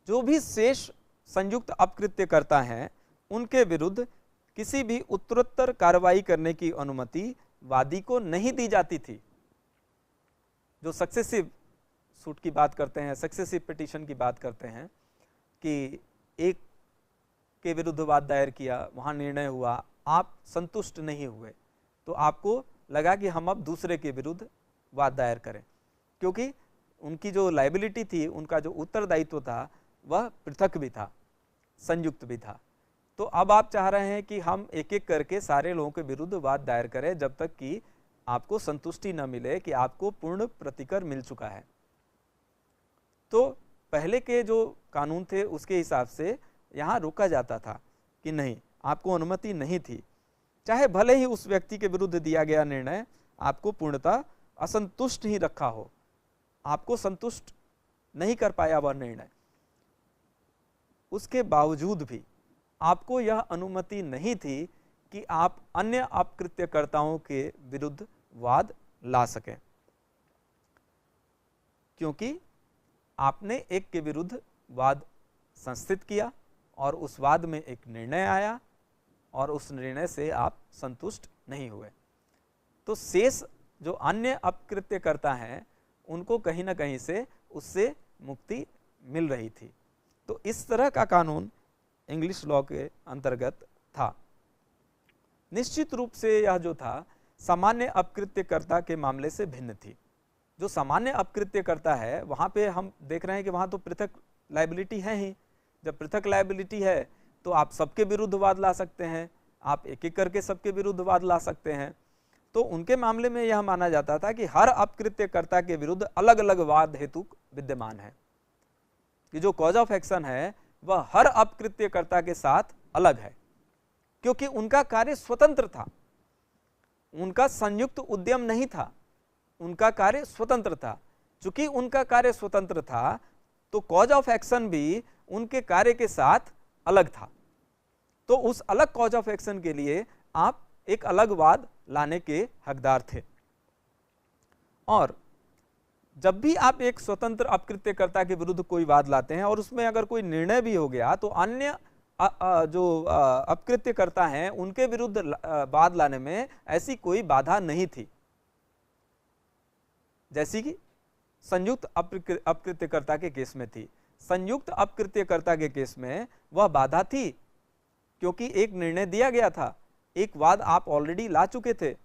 जो भी शेष संयुक्त अपकृत्यकर्ता हैं उनके विरुद्ध किसी भी उत्तरोत्तर कार्रवाई करने की अनुमति वादी को नहीं दी जाती थी। जो सक्सेसिव सूट की बात करते हैं, सक्सेसिव पिटीशन की बात करते हैं कि एक के विरुद्ध वाद दायर किया, वहाँ निर्णय हुआ, आप संतुष्ट नहीं हुए तो आपको लगा कि हम अब दूसरे के विरुद्ध वाद दायर करें, क्योंकि उनकी जो लायबिलिटी थी, उनका जो उत्तरदायित्व था वह पृथक भी था, संयुक्त भी था। तो अब आप चाह रहे हैं कि हम एक एक करके सारे लोगों के विरुद्ध वाद दायर करें जब तक कि आपको संतुष्टि न मिले कि आपको पूर्ण प्रतिकर मिल चुका है। तो पहले के जो कानून थे उसके हिसाब से यहाँ रोका जाता था कि नहीं, आपको अनुमति नहीं थी, चाहे भले ही उस व्यक्ति के विरुद्ध दिया गया निर्णय आपको पूर्णतः असंतुष्ट ही रखा हो, आपको संतुष्ट नहीं कर पाया वह निर्णय, उसके बावजूद भी आपको यह अनुमति नहीं थी कि आप अन्य अपकृत्यकर्ताओं के विरुद्ध वाद ला सकें, क्योंकि आपने एक के विरुद्ध वाद संस्थित किया और उस वाद में एक निर्णय आया और उस निर्णय से आप संतुष्ट नहीं हुए। तो शेष जो अन्य अपकृत्यकर्ता हैं उनको कहीं ना कहीं से उससे मुक्ति मिल रही थी। तो इस तरह का कानून इंग्लिश लॉ के अंतर्गत था। निश्चित रूप से यह जो था सामान्य अपकृत्यकर्ता के मामले से भिन्न थी। जो सामान्य अपकृत्यकर्ता है वहाँ पे हम देख रहे हैं कि वहाँ तो पृथक लायबिलिटी है ही। जब पृथक लायबिलिटी है तो आप सबके विरुद्ध वाद ला सकते हैं, आप एक एक करके सबके विरुद्ध वाद ला सकते हैं। तो उनके मामले में यह माना जाता था कि हर अपकृत्यकर्ता के विरुद्ध अलग अलग वाद हेतुक विद्यमान है, कि जो कॉज ऑफ एक्शन है वह हर अपकृत्यकर्ता के साथ अलग है, क्योंकि उनका कार्य स्वतंत्र था, उनका संयुक्त उद्यम नहीं था, उनका कार्य स्वतंत्र था। चूंकि उनका कार्य स्वतंत्र था तो कॉज ऑफ एक्शन भी उनके कार्य के साथ अलग था। तो उस अलग कॉज ऑफ एक्शन के लिए आप एक अलग वाद लाने के हकदार थे। और जब भी आप एक स्वतंत्र अपकृत्यकर्ता के विरुद्ध कोई वाद लाते हैं और उसमें अगर कोई निर्णय भी हो गया तो अन्य जो अपकृत्यकर्ता हैं उनके विरुद्ध वाद लाने में ऐसी कोई बाधा नहीं थी, जैसी कि संयुक्त अपकृत्यकर्ता के केस में थी। संयुक्त अपकृत्यकर्ता के केस में वह बाधा थी क्योंकि एक निर्णय दिया गया था, एक वाद आप ऑलरेडी ला चुके थे,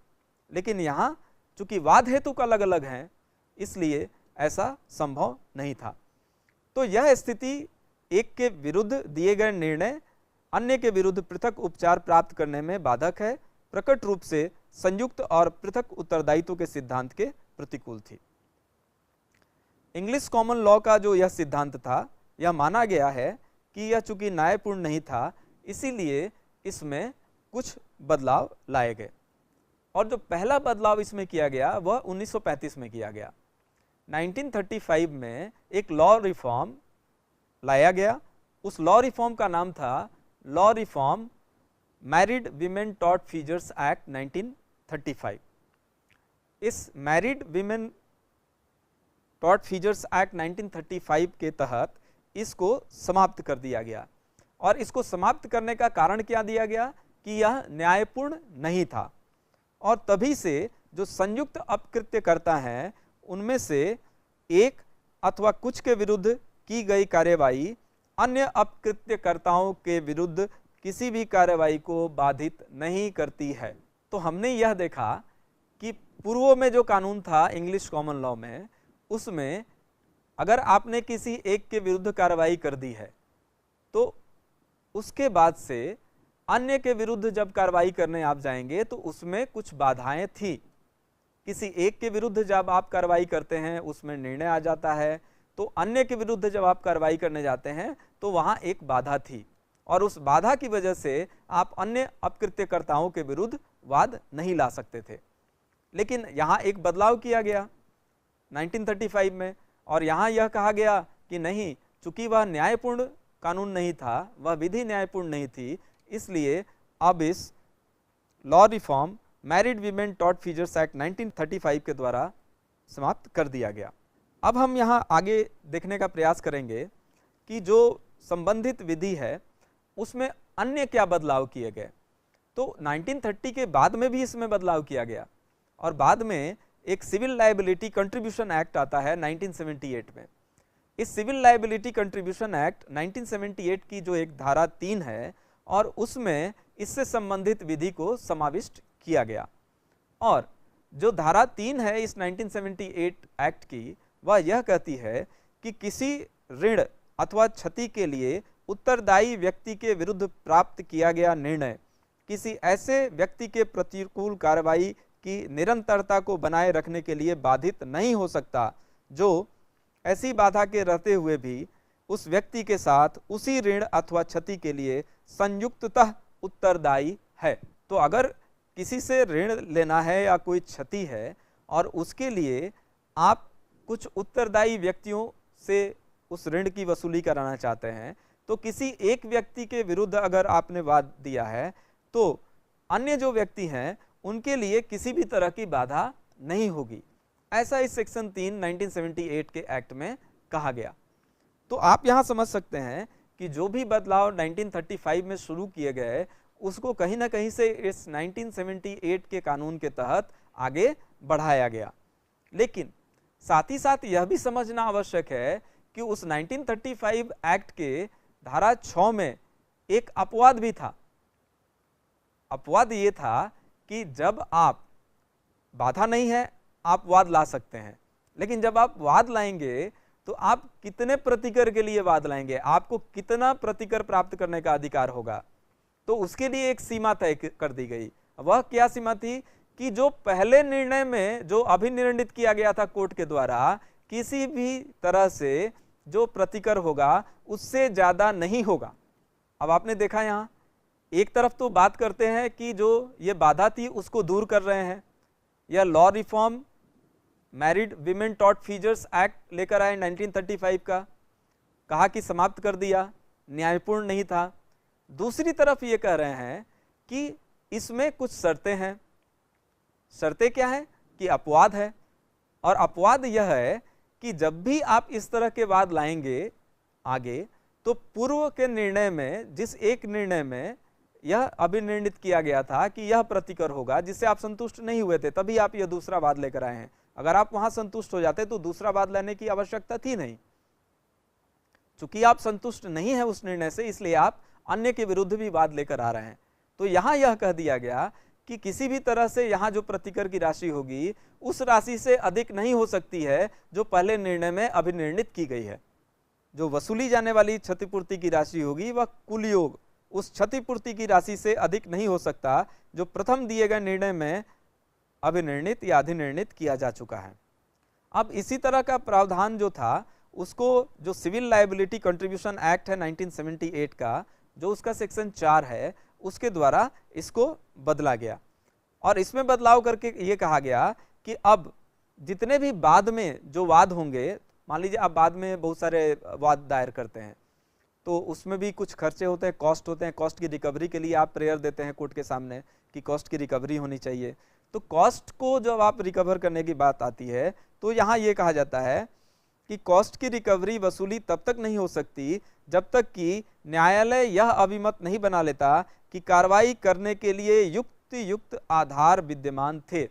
लेकिन यहाँ चूंकि वाद हेतु अलग अलग हैं इसलिए ऐसा संभव नहीं था। तो यह स्थिति एक के विरुद्ध दिए गए निर्णय अन्य के विरुद्ध पृथक उपचार प्राप्त करने में बाधक है, प्रकट रूप से संयुक्त और पृथक उत्तरदायित्व के सिद्धांत के प्रतिकूल थी। इंग्लिश कॉमन लॉ का जो यह सिद्धांत था, यह माना गया है कि यह चूंकि न्यायपूर्ण नहीं था इसीलिए इसमें कुछ बदलाव लाए गए। और जो पहला बदलाव इसमें किया गया वह 1935 में किया गया। 1935 में एक लॉ रिफॉर्म लाया गया। उस लॉ रिफॉर्म का नाम था law reform married women tortfeasors act 1935। इस married women tortfeasors act 1935 के तहत इसको समाप्त कर दिया गया। और इसको समाप्त करने का कारण क्या दिया गया कि यह न्यायपूर्ण नहीं था, और तभी से जो संयुक्त अपकृत्यकर्ता हैं उनमें से एक अथवा कुछ के विरुद्ध की गई कार्यवाही अन्य अपकृत्यकर्ताओं के विरुद्ध किसी भी कार्यवाही को बाधित नहीं करती है। तो हमने यह देखा कि पूर्व में जो कानून था इंग्लिश कॉमन लॉ में, उसमें अगर आपने किसी एक के विरुद्ध कार्रवाई कर दी है तो उसके बाद से अन्य के विरुद्ध जब कार्रवाई करने आप जाएंगे तो उसमें कुछ बाधाएं थी। किसी एक के विरुद्ध जब आप कार्रवाई करते हैं उसमें निर्णय आ जाता है, तो अन्य के विरुद्ध जब आप कार्रवाई करने जाते हैं तो वहां एक बाधा थी, और उस बाधा की वजह से आप अन्य अपकृत्यकर्ताओं के विरुद्ध वाद नहीं ला सकते थे। लेकिन यहाँ एक बदलाव किया गया 1935 में, और यहाँ यह कहा गया कि नहीं, चूंकि वह न्यायपूर्ण कानून नहीं था, वह विधि न्यायपूर्ण नहीं थी, इसलिए अब इस law reform married women tortfeasors act 1935 के द्वारा समाप्त कर दिया गया। अब हम यहाँ आगे देखने का प्रयास करेंगे कि जो संबंधित विधि है उसमें अन्य क्या बदलाव किए गए। तो 1930 के बाद में भी इसमें बदलाव किया गया, और बाद में एक सिविल लायबिलिटी कंट्रीब्यूशन एक्ट आता है 1978 में। इस सिविल लायबिलिटी कंट्रीब्यूशन एक्ट 1978 की जो एक धारा 3 है, और उसमें इससे संबंधित विधि को समाविष्ट किया गया। और जो धारा 3 है इस 1978 एक्ट की, वह यह कहती है कि किसी ऋण अथवा क्षति के लिए उत्तरदायी व्यक्ति के विरुद्ध प्राप्त किया गया निर्णय किसी ऐसे व्यक्ति के प्रतिकूल कार्रवाई की निरंतरता को बनाए रखने के लिए बाधित नहीं हो सकता, जो ऐसी बाधा के रहते हुए भी उस व्यक्ति के साथ उसी ऋण अथवा क्षति के लिए संयुक्ततः उत्तरदायी है। तो अगर किसी से ऋण लेना है या कोई क्षति है और उसके लिए आप कुछ उत्तरदायी व्यक्तियों से उस ऋण की वसूली कराना चाहते हैं, तो किसी एक व्यक्ति के विरुद्ध अगर आपने वाद दिया है तो अन्य जो व्यक्ति हैं उनके लिए किसी भी तरह की बाधा नहीं होगी। ऐसा इस सेक्शन 3 1978 के एक्ट में कहा गया। तो आप यहाँ समझ सकते हैं कि जो भी बदलाव 1935 में शुरू किए गए उसको कहीं ना कहीं से इस 1978 के कानून के तहत आगे बढ़ाया गया। लेकिन साथ ही साथ यह भी समझना आवश्यक है कि उस 1935 एक्ट के धारा 6 में एक अपवाद भी था। अपवाद ये था कि जब आप, बाधा नहीं है, आप वाद ला सकते हैं, लेकिन जब आप वाद लाएंगे तो आप कितने प्रतिकर के लिए वाद लाएंगे, आपको कितना प्रतिकर प्राप्त करने का अधिकार होगा, तो उसके लिए एक सीमा तय कर दी गई। वह क्या सीमा थी कि जो पहले निर्णय में जो अभिनिर्णित किया गया था कोर्ट के द्वारा, किसी भी तरह से जो प्रतिकर होगा उससे ज्यादा नहीं होगा। अब आपने देखा यहाँ एक तरफ तो बात करते हैं कि जो ये बाधा थी उसको दूर कर रहे हैं, यह law reform married women tortfeasors act लेकर आए 1935 का, कहा कि समाप्त कर दिया, न्यायपूर्ण नहीं था। दूसरी तरफ ये कह रहे हैं कि इसमें कुछ शर्तें हैं। शर्तें क्या है कि अपवाद है, और अपवाद यह है कि जब भी आप इस तरह के वाद लाएंगे आगे, तो पूर्व के निर्णय में जिस एक निर्णय में यह अभिनिर्णित किया गया था कि यह प्रतिकर होगा, जिससे आप संतुष्ट नहीं हुए थे, तभी आप यह दूसरा वाद लेकर आए हैं। अगर आप वहां संतुष्ट हो जाते तो दूसरा वाद लेने की आवश्यकता थी नहीं। चूंकि आप संतुष्ट नहीं है उस निर्णय से, इसलिए आप अन्य के विरुद्ध भी वाद लेकर आ रहे हैं। तो यहां यह कह दिया गया कि किसी भी तरह से यहां जो प्रतिकर की राशि होगी उस राशि से अधिक नहीं हो सकती है जो पहले निर्णय में अभिनिर्णित की गई है। जो वसूली जाने वाली क्षतिपूर्ति की राशि होगी वह कुल योग उस क्षतिपूर्ति की राशि से अधिक नहीं हो सकता जो प्रथम दिए गए निर्णय में अभिनिर्णित या अधिनिर्णित किया जा चुका है। अब इसी तरह का प्रावधान जो था उसको जो सिविल लायबिलिटी कंट्रीब्यूशन एक्ट है 1978 का, जो उसका सेक्शन 4 है, उसके द्वारा इसको बदला गया। और इसमें बदलाव करके ये कहा गया कि अब जितने भी बाद में जो वाद होंगे, मान लीजिए आप बाद में बहुत सारे वाद दायर करते हैं तो उसमें भी कुछ खर्चे होते हैं, कॉस्ट होते हैं। कॉस्ट की रिकवरी के लिए आप प्रेयर देते हैं कोर्ट के सामने कि कॉस्ट की रिकवरी होनी चाहिए। तो कॉस्ट को जब आप रिकवर करने की बात आती है तो यहाँ ये कहा जाता है कि कॉस्ट की रिकवरी वसूली तब तक नहीं हो सकती जब तक कि न्यायालय यह अभिमत नहीं बना लेता कि कार्रवाई करने के लिए युक्त आधार विद्यमान थे।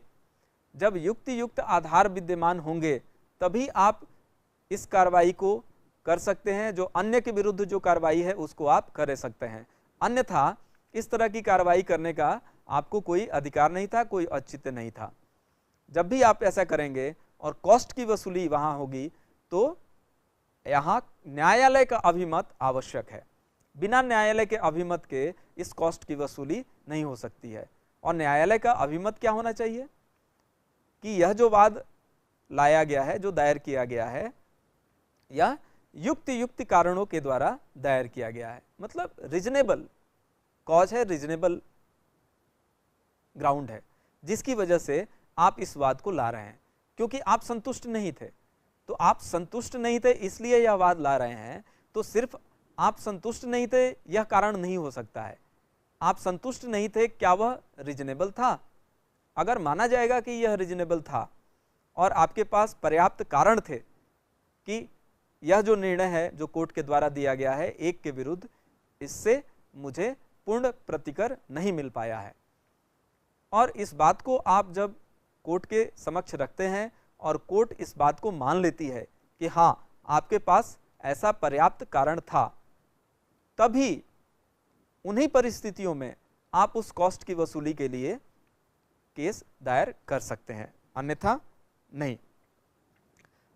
जब युक्त आधार विद्यमान होंगे तभी आप इस कार्रवाई को कर सकते हैं, जो अन्य के विरुद्ध जो कार्रवाई है उसको आप कर सकते हैं। अन्यथा इस तरह की कार्रवाई करने का आपको कोई अधिकार नहीं था, कोई औचित्य नहीं था। जब भी आप ऐसा करेंगे और कॉस्ट की वसूली वहां होगी तो यहाँ न्यायालय का अभिमत आवश्यक है। बिना न्यायालय के अभिमत के इस कॉस्ट की वसूली नहीं हो सकती है। और न्यायालय का अभिमत क्या होना चाहिए कि यह जो वाद लाया गया है, जो दायर किया गया है, यह युक्त कारणों के द्वारा दायर किया गया है, मतलब रीजनेबल कॉज है, रीजनेबल ग्राउंड है, जिसकी वजह से आप इस वाद को ला रहे हैं। क्योंकि आप संतुष्ट नहीं थे, तो आप संतुष्ट नहीं थे इसलिए यह वाद ला रहे हैं। तो सिर्फ आप संतुष्ट नहीं थे यह कारण नहीं हो सकता है। आप संतुष्ट नहीं थे, क्या वह रीजनेबल था? अगर माना जाएगा कि यह रीजनेबल था और आपके पास पर्याप्त कारण थे कि यह जो निर्णय है जो कोर्ट के द्वारा दिया गया है एक के विरुद्ध, इससे मुझे पूर्ण प्रतिकर नहीं मिल पाया है, और इस बात को आप जब कोर्ट के समक्ष रखते हैं और कोर्ट इस बात को मान लेती है कि हाँ आपके पास ऐसा पर्याप्त कारण था, तभी उन्हीं परिस्थितियों में आप उस कॉस्ट की वसूली के लिए केस दायर कर सकते हैं, अन्यथा नहीं।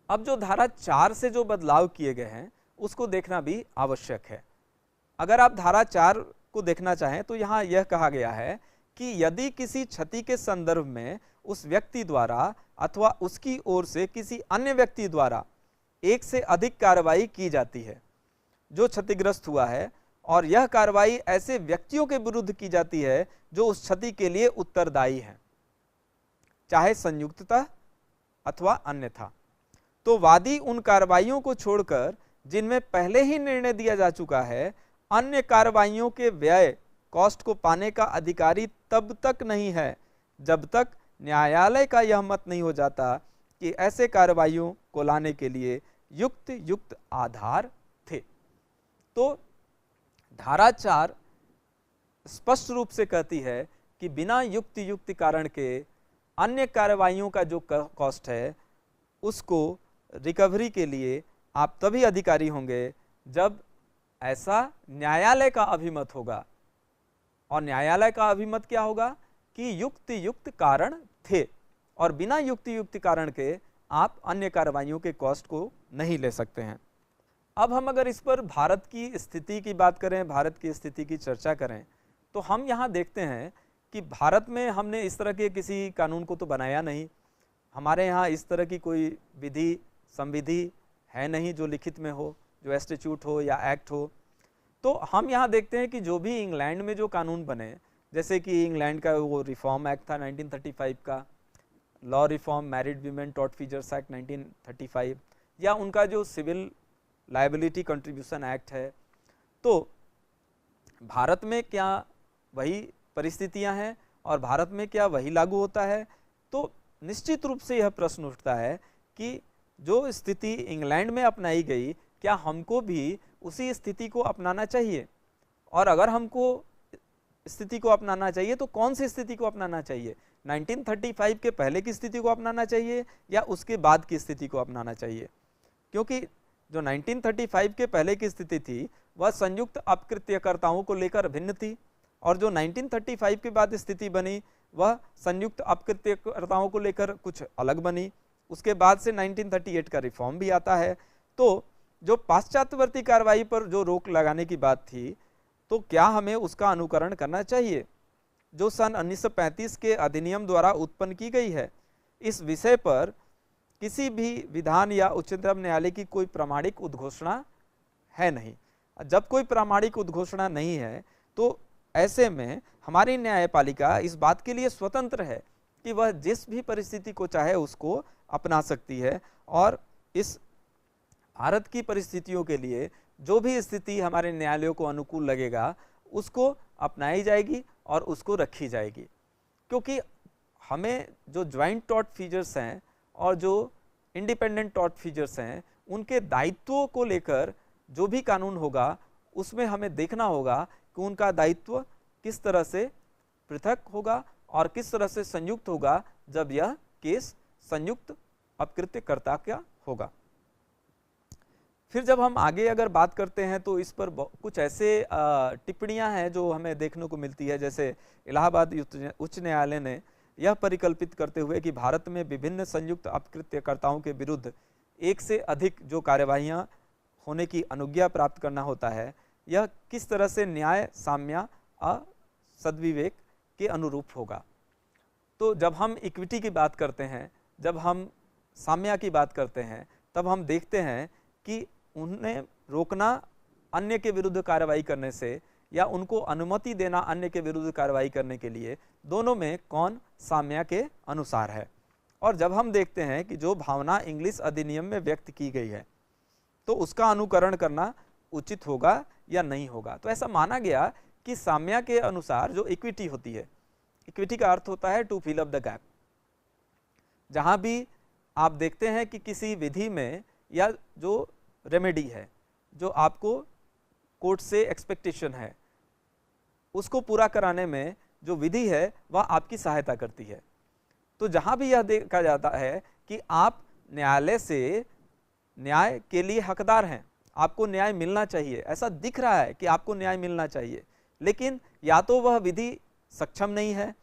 अब जो धारा 4 से जो बदलाव किए गए हैं उसको देखना भी आवश्यक है। अगर आप धारा 4 को देखना चाहें तो यहाँ यह कहा गया है कि यदि किसी क्षति के संदर्भ में उस व्यक्ति द्वारा अथवा उसकी ओर से किसी अन्य व्यक्ति द्वारा एक से अधिक कार्रवाई की जाती है जो क्षतिग्रस्त हुआ है, और यह कार्रवाई ऐसे व्यक्तियों के विरुद्ध की जाती है जो उस क्षति के लिए उत्तरदायी हैं, चाहे संयुक्ततः अथवा अन्यथा, तो वादी उन कार्रवाइयों को छोड़कर जिनमें पहले ही निर्णय दिया जा चुका है, अन्य कार्रवाइयों के व्यय कॉस्ट को पाने का अधिकारी तब तक नहीं है जब तक न्यायालय का यह मत नहीं हो जाता कि ऐसे कार्रवाइयों को लाने के लिए युक्त आधार थे। तो धारा 4 स्पष्ट रूप से कहती है कि बिना युक्त कारण के अन्य कार्रवाइयों का जो कॉस्ट है उसको रिकवरी के लिए आप तभी अधिकारी होंगे जब ऐसा न्यायालय का अभिमत होगा। और न्यायालय का अभिमत क्या होगा कि युक्त कारण थे, और बिना युक्त कारण के आप अन्य कार्रवाइयों के कॉस्ट को नहीं ले सकते हैं। अब हम अगर इस पर भारत की स्थिति की बात करें, भारत की स्थिति की चर्चा करें, तो हम यहाँ देखते हैं कि भारत में हमने इस तरह के किसी कानून को तो बनाया नहीं। हमारे यहाँ इस तरह की कोई विधि संविधि है नहीं जो लिखित में हो, जो स्टैट्यूट हो या एक्ट हो। तो हम यहाँ देखते हैं कि जो भी इंग्लैंड में जो कानून बने, जैसे कि इंग्लैंड का वो रिफॉर्म एक्ट था 1935 का, law reform married women tortfeasors act 1935, या उनका जो सिविल लायबिलिटी कंट्रीब्यूशन एक्ट है, तो भारत में क्या वही परिस्थितियां हैं और भारत में क्या वही लागू होता है? तो निश्चित रूप से यह प्रश्न उठता है कि जो स्थिति इंग्लैंड में अपनाई गई, क्या हमको भी उसी स्थिति को अपनाना चाहिए? और अगर हमको स्थिति को अपनाना चाहिए तो कौन सी स्थिति को अपनाना चाहिए? 1935 के पहले की स्थिति को अपनाना चाहिए या उसके बाद की स्थिति को अपनाना चाहिए? क्योंकि जो 1935 के पहले की स्थिति थी वह संयुक्त अपकृत्यकर्ताओं को लेकर भिन्न थी, और जो 1935 के बाद स्थिति बनी वह संयुक्त अपकृत्यकर्ताओं को लेकर कुछ अलग बनी। उसके बाद से 1938 का रिफॉर्म भी आता है। तो जो पाश्चात्यवर्ती कार्रवाई पर जो रोक लगाने की बात थी, तो क्या हमें उसका अनुकरण करना चाहिए जो सन 1935 के अधिनियम द्वारा उत्पन्न की गई है? इस विषय पर किसी भी विधान या उच्चतम न्यायालय की कोई प्रामाणिक उद्घोषणा है नहीं। जब कोई प्रामाणिक उद्घोषणा नहीं है तो ऐसे में हमारी न्यायपालिका इस बात के लिए स्वतंत्र है कि वह जिस भी परिस्थिति को चाहे उसको अपना सकती है, और इस भारत की परिस्थितियों के लिए जो भी स्थिति हमारे न्यायालयों को अनुकूल लगेगा उसको अपनाई जाएगी और उसको रखी जाएगी। क्योंकि हमें जो ज्वाइंट टॉर्ट फीचर्स हैं और जो इंडिपेंडेंट टॉर्ट फीचर्स हैं उनके दायित्वों को लेकर जो भी कानून होगा उसमें हमें देखना होगा कि उनका दायित्व किस तरह से पृथक होगा और किस तरह से संयुक्त होगा जब यह केस संयुक्त अपकृत्यकर्ता का होगा। फिर जब हम आगे अगर बात करते हैं तो इस पर कुछ ऐसे टिप्पणियां हैं जो हमें देखने को मिलती है, जैसे इलाहाबाद उच्च न्यायालय ने यह परिकल्पित करते हुए कि भारत में विभिन्न संयुक्त अपकृत्यकर्ताओं के विरुद्ध एक से अधिक जो कार्यवाहियां होने की अनुज्ञा प्राप्त करना होता है, यह किस तरह से न्याय साम्य सद्विवेक के अनुरूप होगा। तो जब हम इक्विटी की बात करते हैं, जब हम साम्य की बात करते हैं, तब हम देखते हैं कि उन्हें रोकना अन्य के विरुद्ध कार्रवाई करने से या उनको अनुमति देना अन्य के विरुद्ध कार्रवाई करने के लिए, दोनों में कौन साम्य के अनुसार है। और जब हम देखते हैं कि जो भावना इंग्लिश अधिनियम में व्यक्त की गई है तो उसका अनुकरण करना उचित होगा या नहीं होगा, तो ऐसा माना गया कि साम्य के अनुसार जो इक्विटी होती है, इक्विटी का अर्थ होता है to fill up the gap. जहां भी आप देखते हैं कि किसी विधि में या जो रेमेडी है, जो आपको कोर्ट से एक्सपेक्टेशन है, उसको पूरा कराने में जो विधि है वह आपकी सहायता करती है। तो जहां भी यह देखा जाता है कि आप न्यायालय से न्याय के लिए हकदार हैं, आपको न्याय मिलना चाहिए, ऐसा दिख रहा है कि आपको न्याय मिलना चाहिए, लेकिन या तो वह विधि सक्षम नहीं है,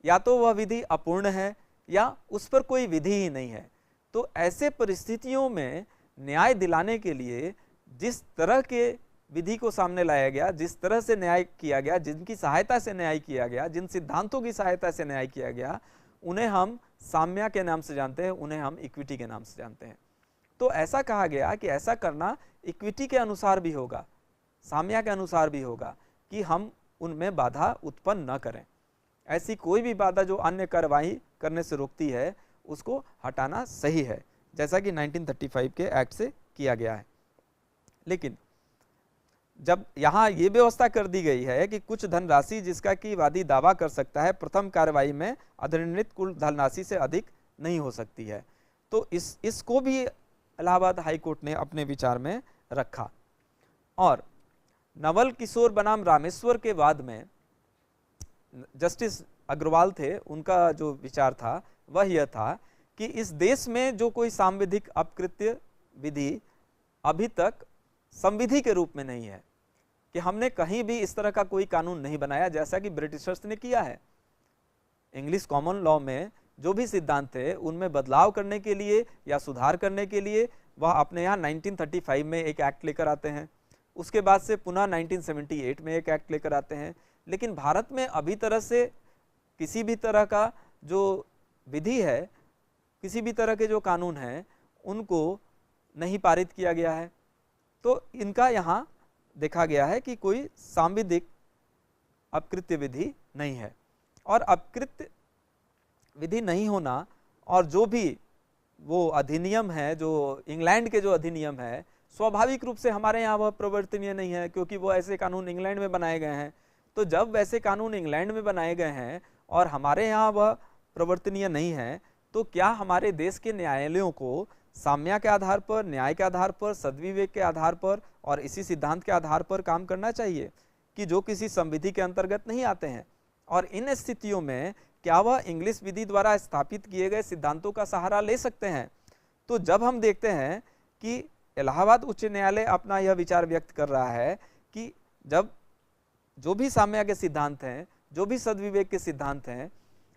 या तो वह विधि अपूर्ण है, या उस पर कोई विधि ही नहीं है। तो ऐसे परिस्थितियों में न्याय दिलाने के लिए जिस तरह के विधि को सामने लाया गया, जिस तरह से न्याय किया गया, जिनकी सहायता से न्याय किया गया, जिन सिद्धांतों की सहायता से न्याय किया गया, उन्हें हम साम्य के नाम से जानते हैं, उन्हें हम इक्विटी के नाम से जानते हैं। तो ऐसा कहा गया कि ऐसा करना इक्विटी के अनुसार भी होगा, साम्य के अनुसार भी होगा, कि हम उनमें बाधा उत्पन्न न करें। ऐसी कोई भी बाधा जो अन्य कार्रवाई करने से रोकती है उसको हटाना सही है, जैसा कि 1935 के एक्ट से किया गया है। लेकिन जब यहाँ ये व्यवस्था कर दी गई है कि कुछ धनराशि जिसका कि वादी दावा कर सकता है प्रथम कार्रवाई में अधिनिर्णित कुल धनराशि से अधिक नहीं हो सकती है, तो इसको भी इलाहाबाद हाई कोर्ट ने अपने विचार में रखा। और नवल किशोर बनाम रामेश्वर के बाद में जस्टिस अग्रवाल थे, उनका जो विचार था वह यह था कि इस देश में जो कोई सांविधिक अपकृत्य विधि अभी तक संविधि के रूप में नहीं है, कि हमने कहीं भी इस तरह का कोई कानून नहीं बनाया जैसा कि ब्रिटिशर्स ने किया है। इंग्लिश कॉमन लॉ में जो भी सिद्धांत थे उनमें बदलाव करने के लिए या सुधार करने के लिए वह अपने यहाँ 1935 में एक एक्ट लेकर आते हैं, उसके बाद से पुनः 1978 में एक एक्ट लेकर आते हैं। लेकिन भारत में अभी तरह से किसी भी तरह का जो विधि है, किसी भी तरह के जो कानून हैं, उनको नहीं पारित किया गया है। तो इनका यहाँ देखा गया है कि कोई सांविधिक अपकृत्य विधि नहीं है। और अपकृत्य विधि नहीं होना और जो भी वो अधिनियम है, जो इंग्लैंड के जो अधिनियम है, स्वाभाविक रूप से हमारे यहाँ वह प्रवर्तनीय नहीं है, क्योंकि वो ऐसे कानून इंग्लैंड में बनाए गए हैं। तो जब वैसे कानून इंग्लैंड में बनाए गए हैं और हमारे यहाँ वह प्रवर्तनीय नहीं है, तो क्या हमारे देश के न्यायालयों को साम्य के आधार पर, न्याय के आधार पर, सद्विवेक के आधार पर और इसी सिद्धांत के आधार पर काम करना चाहिए कि जो किसी संविधि के अंतर्गत नहीं आते हैं। और इन स्थितियों में क्या वह इंग्लिश विधि द्वारा स्थापित किए गए सिद्धांतों का सहारा ले सकते हैं? तो जब हम देखते हैं कि इलाहाबाद उच्च न्यायालय अपना यह विचार व्यक्त कर रहा है कि जब जो भी साम्य के सिद्धांत हैं, जो भी सद्विवेक के सिद्धांत हैं,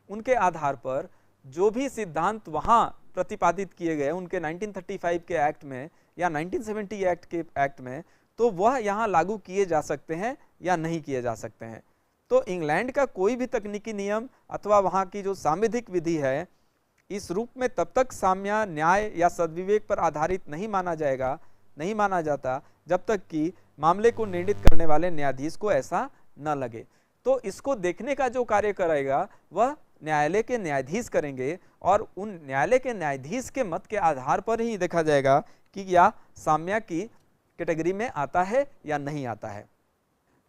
उनके आधार पर जो भी सिद्धांत वहाँ प्रतिपादित किए गए उनके 1935 के एक्ट में या 1970 एक्ट में, तो वह यहाँ लागू किए जा सकते हैं या नहीं किए जा सकते हैं। तो इंग्लैंड का कोई भी तकनीकी नियम अथवा वहाँ की जो सांविधिक विधि है, इस रूप में तब तक साम्य, न्याय या सद्विवेक पर आधारित नहीं माना जाता जब तक कि मामले को निर्णित करने वाले न्यायाधीश को ऐसा न लगे। तो इसको देखने का जो कार्य करेगा वह न्यायालय के न्यायाधीश करेंगे, और उन न्यायालय के न्यायाधीश के मत के आधार पर ही देखा जाएगा कि यह साम्य की कैटेगरी में आता है या नहीं आता है।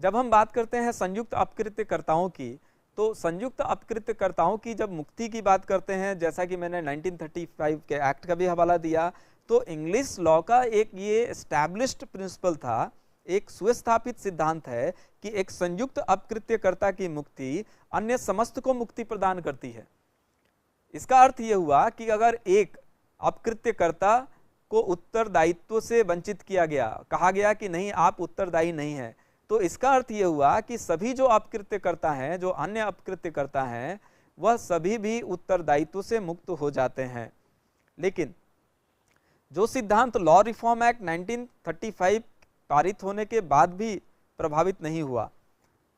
जब हम बात करते हैं संयुक्त अपकृत्यकर्ताओं की, तो संयुक्त अपकृत्यकर्ताओं की जब मुक्ति की बात करते हैं, जैसा कि मैंने 1935 के एक्ट का भी हवाला दिया, तो इंग्लिश लॉ का एक ये एस्टैब्लिश्ड प्रिंसिपल था, एक सुस्थापित सिद्धांत है कि एक संयुक्त अपकृत्यकर्ता की मुक्ति अन्य समस्त को मुक्ति प्रदान करती है। इसका अर्थ यह हुआ कि अगर एक अपकृत्यकर्ता को उत्तरदायित्व से वंचित किया गया, कहा गया कि नहीं आप उत्तरदायी नहीं हैं, तो इसका अर्थ यह हुआ कि सभी जो अपकृत्यकर्ता हैं, जो अन्य अपकृत्यकर्ता हैं, वह सभी भी उत्तरदायित्व से मुक्त हो जाते हैं। लेकिन जो सिद्धांत लॉ रिफॉर्म एक्ट 1935 पारित होने के बाद भी प्रभावित नहीं हुआ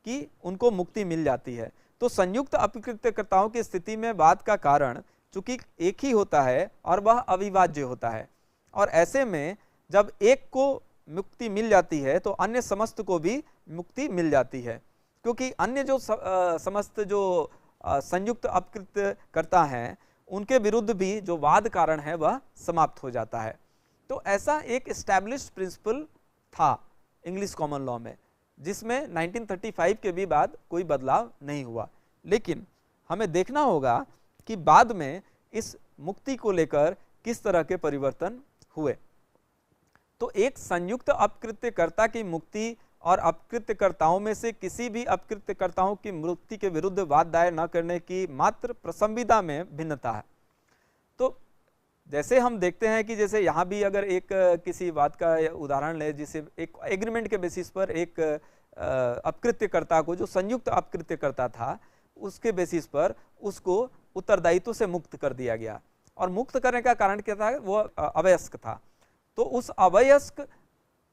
कि उनको मुक्ति मिल जाती है, तो संयुक्त अपकृत्यकर्ताओं की स्थिति में वाद का कारण चूंकि एक ही होता है और वह अविभाज्य होता है, और ऐसे में जब एक को मुक्ति मिल जाती है तो अन्य समस्त को भी मुक्ति मिल जाती है, क्योंकि अन्य जो समस्त जो संयुक्त अपकृत्यकर्ता हैं उनके विरुद्ध भी जो वाद कारण है वह समाप्त हो जाता है। तो ऐसा एक एस्टैब्लिश्ड प्रिंसिपल था इंग्लिश कॉमन लॉ में, जिसमें 1935 के भी बाद कोई बदलाव नहीं हुआ। लेकिन हमें देखना होगा कि बाद में इस मुक्ति को लेकर किस तरह के परिवर्तन हुए। तो एक संयुक्त अपकृत्यकर्ता की मुक्ति और अपकृत्यकर्ताओं में से किसी भी अपकृत्यकर्ताओं की मुक्ति के विरुद्ध वाद दायर न करने की मात्र प्रसंविदा में भिन्नता है। तो जैसे हम देखते हैं कि जैसे यहाँ भी अगर एक किसी बात का उदाहरण ले, जिसे एक एग्रीमेंट के बेसिस पर एक अपकृत्यकर्ता को, जो संयुक्त अपकृत्यकर्ता था, उसके बेसिस पर उसको उत्तरदायित्व से मुक्त कर दिया गया, और मुक्त करने का कारण क्या था, वो अवयस्क था। तो उस अवयस्क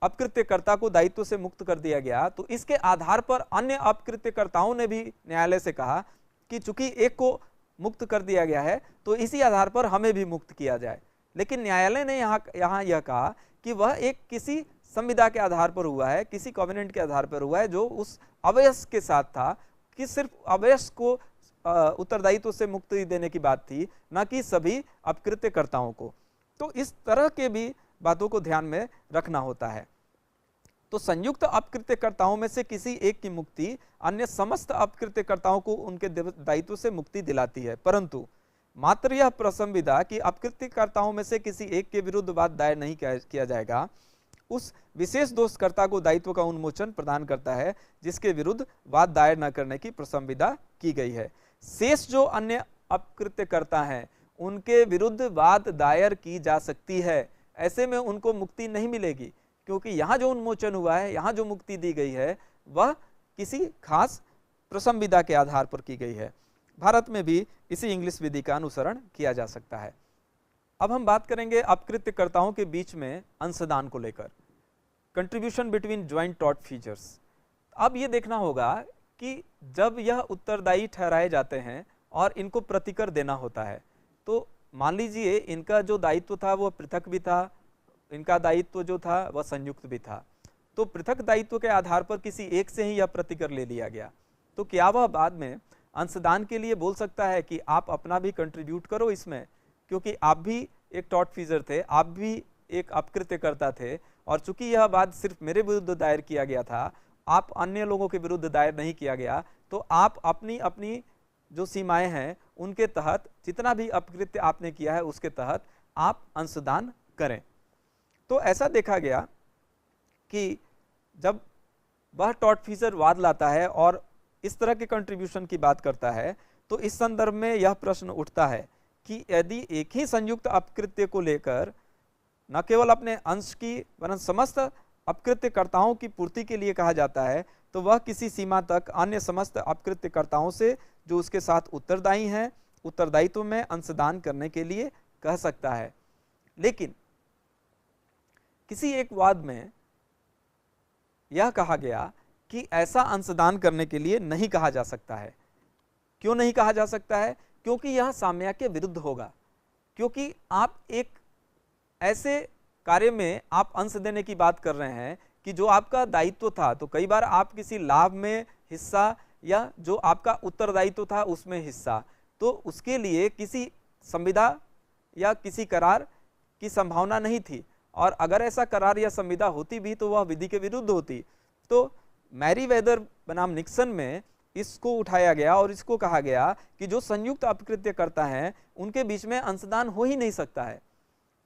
अपकृत्यकर्ता को दायित्व से मुक्त कर दिया गया, तो इसके आधार पर अन्य अपकृत्यकर्ताओं ने भी न्यायालय से कहा कि चूंकि एक को मुक्त कर दिया गया है तो इसी आधार पर हमें भी मुक्त किया जाए। लेकिन न्यायालय ने यहाँ यह कहा कि वह एक किसी संविदा के आधार पर हुआ है, किसी कॉवेनेंट के आधार पर हुआ है जो उस अवयस्क के साथ था, कि सिर्फ अवयस्क को उत्तरदायित्व से मुक्ति देने की बात थी, न कि सभी अपकृत्यकर्ताओं को। तो इस तरह के भी बातों को ध्यान में रखना होता है। तो संयुक्त अपकृत्यकर्ताओं में से किसी एक की मुक्ति अन्य समस्त अपकृत्यकर्ताओं को उनके दायित्व से मुक्ति दिलाती है, परंतु मात्र यह प्रसंविदा कि अपकृत्यकर्ताओं में से किसी एक के विरुद्ध वाद दायर नहीं किया जाएगा, उस विशेष दोषकर्ता को दायित्व का उन्मोचन प्रदान करता है जिसके विरुद्ध वाद दायर न करने की प्रसंविदा की गई है। शेष जो अन्य अपकृत्यकर्ता हैं उनके विरुद्ध वाद दायर की जा सकती है, ऐसे में उनको मुक्ति नहीं मिलेगी, क्योंकि यहाँ जो उन्मोचन हुआ है, यहाँ जो मुक्ति दी गई है, वह किसी खास प्रसंविदा के आधार पर की गई है। भारत में भी इसी इंग्लिश विधि का अनुसरण किया जा सकता है। अब हम बात करेंगे अपकृत्यकर्ताओं के बीच में अंशदान को लेकर, contribution between joint tort features. अब ये देखना होगा कि जब यह उत्तरदायी ठहराए जाते हैं और इनको प्रतिकर देना होता है, तो मान लीजिए इनका जो दायित्व था वो पृथक भी था, इनका दायित्व जो था वह संयुक्त भी था, तो पृथक दायित्व के आधार पर किसी एक से ही यह प्रतिकर ले लिया गया, तो क्या वह बाद में अंशदान के लिए बोल सकता है कि आप अपना भी कंट्रीब्यूट करो इसमें, क्योंकि आप भी एक टॉर्ट फीजर थे, आप भी एक अपकृत्यकर्ता थे, और चूंकि यह बात सिर्फ मेरे विरुद्ध दायर किया गया था, आप अन्य लोगों के विरुद्ध दायर नहीं किया गया, तो आप अपनी अपनी जो सीमाएं हैं उनके तहत जितना भी अपकृत्य आपने किया है उसके तहत आप अंशदान करें। तो ऐसा देखा गया कि जब वह टॉर्ट फीजर वाद लाता है और इस तरह के कंट्रीब्यूशन की बात करता है, तो इस संदर्भ में यह प्रश्न उठता है कि यदि एक ही संयुक्त अपकृत्य को लेकर न केवल अपने अंश की वरन समस्त अपकृत्यकर्ताओं की पूर्ति के लिए कहा जाता है, तो वह किसी सीमा तक अन्य समस्त अपकृत्यकर्ताओं से जो उसके साथ उत्तरदायी हैं उत्तरदायित्व में अंशदान करने के लिए कह सकता है। लेकिन किसी एक वाद में यह कहा गया कि ऐसा अंशदान करने के लिए नहीं कहा जा सकता है। क्यों नहीं कहा जा सकता है? क्योंकि यह साम्या के विरुद्ध होगा, क्योंकि आप एक ऐसे कार्य में आप अंश देने की बात कर रहे हैं कि जो आपका दायित्व था, तो कई बार आप किसी लाभ में हिस्सा या जो आपका उत्तरदायित्व था उसमें हिस्सा, तो उसके लिए किसी संविदा या किसी करार की संभावना नहीं थी, और अगर ऐसा करार या संविदा होती भी तो वह विधि के विरुद्ध होती। तो मैरीवेदर बनाम निक्सन में इसको उठाया गया और इसको कहा गया कि जो संयुक्त अपकृत्य करता है उनके बीच में अंशदान हो ही नहीं सकता है,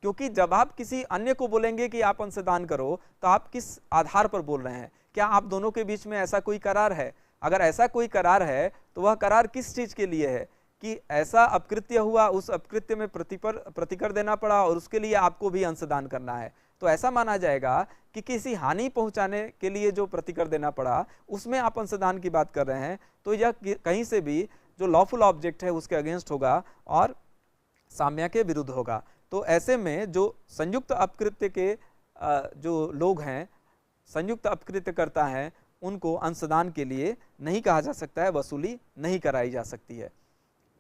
क्योंकि जब आप किसी अन्य को बोलेंगे कि आप अंशदान करो तो आप किस आधार पर बोल रहे हैं? क्या आप दोनों के बीच में ऐसा कोई करार है? अगर ऐसा कोई करार है तो वह करार किस चीज के लिए है कि ऐसा अपकृत्य हुआ, उस अपकृत्य में प्रतिकर देना पड़ा और उसके लिए आपको भी अंशदान करना है, तो ऐसा माना जाएगा कि किसी हानि पहुंचाने के लिए जो प्रतिकर देना पड़ा उसमें आप अंशदान की बात कर रहे हैं, तो यह कहीं से भी जो लॉफुल ऑब्जेक्ट है उसके अगेंस्ट होगा और साम्य के विरुद्ध होगा। तो ऐसे में जो संयुक्त अपकृत्य के जो लोग हैं, संयुक्त अपकृत्य करता है, उनको अंशदान के लिए नहीं कहा जा सकता है, वसूली नहीं कराई जा सकती है।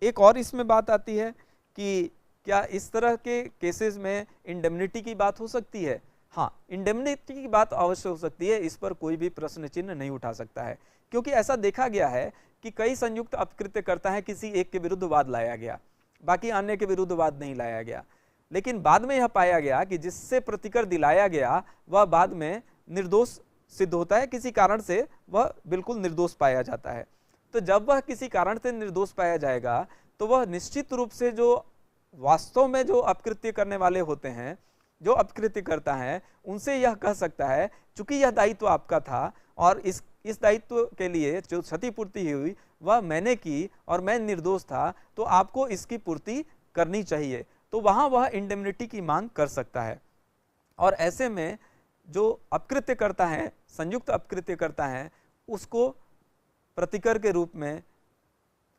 एक और इसमें बात आती है कि क्या इस तरह के केसेस में इंडेमनिटी की बात हो सकती है? हाँ, इंडेमनिटी की बात अवश्य हो सकती है, इस पर कोई भी प्रश्न चिन्ह नहीं उठा सकता है, क्योंकि ऐसा देखा गया है कि कई संयुक्त अपकृत्य करता है, किसी एक के विरुद्ध वाद लाया गया, बाकी अन्य के विरुद्ध वाद नहीं लाया गया, लेकिन बाद में यह पाया गया कि जिससे प्रतिकर दिलाया गया वह बाद में निर्दोष सिद्ध होता है, किसी कारण से वह बिल्कुल निर्दोष पाया जाता है। तो जब वह किसी कारण से निर्दोष पाया जाएगा तो वह निश्चित रूप से जो वास्तव में जो अपकृत्य करने वाले होते हैं, जो अपकृत्य करता है, उनसे यह कह सकता है चूंकि यह दायित्व आपका था और इस दायित्व के लिए जो क्षतिपूर्ति हुई वह मैंने की और मैं निर्दोष था, तो आपको इसकी पूर्ति करनी चाहिए, तो वहां वह इंडेमनिटी की मांग कर सकता है। और ऐसे में जो अपकृत्य करता है, संयुक्त अपकृत्य करता है, उसको प्रतिकर के रूप में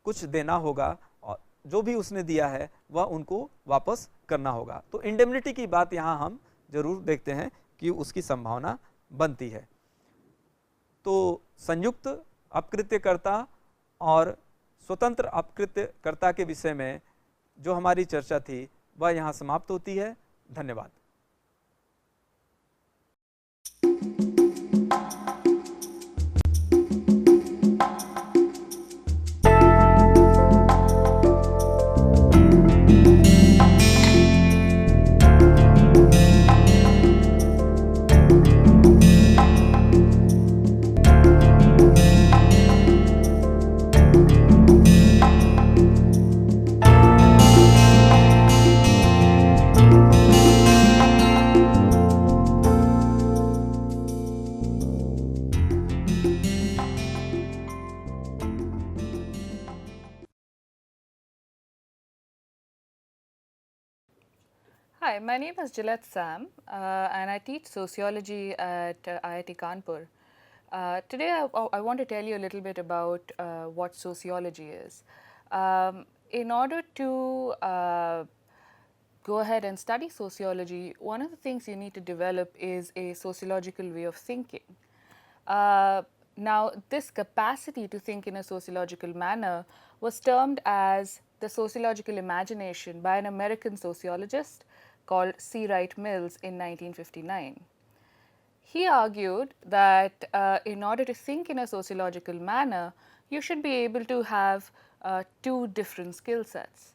कुछ देना होगा और जो भी उसने दिया है वह उनको वापस करना होगा। तो इंडेमनिटी की बात यहाँ हम जरूर देखते हैं कि उसकी संभावना बनती है। तो संयुक्त अपकृत्यकर्ता और स्वतंत्र अपकृत्यकर्ता के विषय में जो हमारी चर्चा थी वह यहाँ समाप्त होती है। धन्यवाद। Hi, my name is Gillette Sam, and I teach sociology at IIT Kanpur. Today, I want to tell you a little bit about what sociology is. In order to go ahead and study sociology, one of the things you need to develop is a sociological way of thinking. Now, this capacity to think in a sociological manner was termed as the sociological imagination by an American sociologist called C. Wright Mills in 1959. He argued that in order to think in a sociological manner, you should be able to have two different skill sets.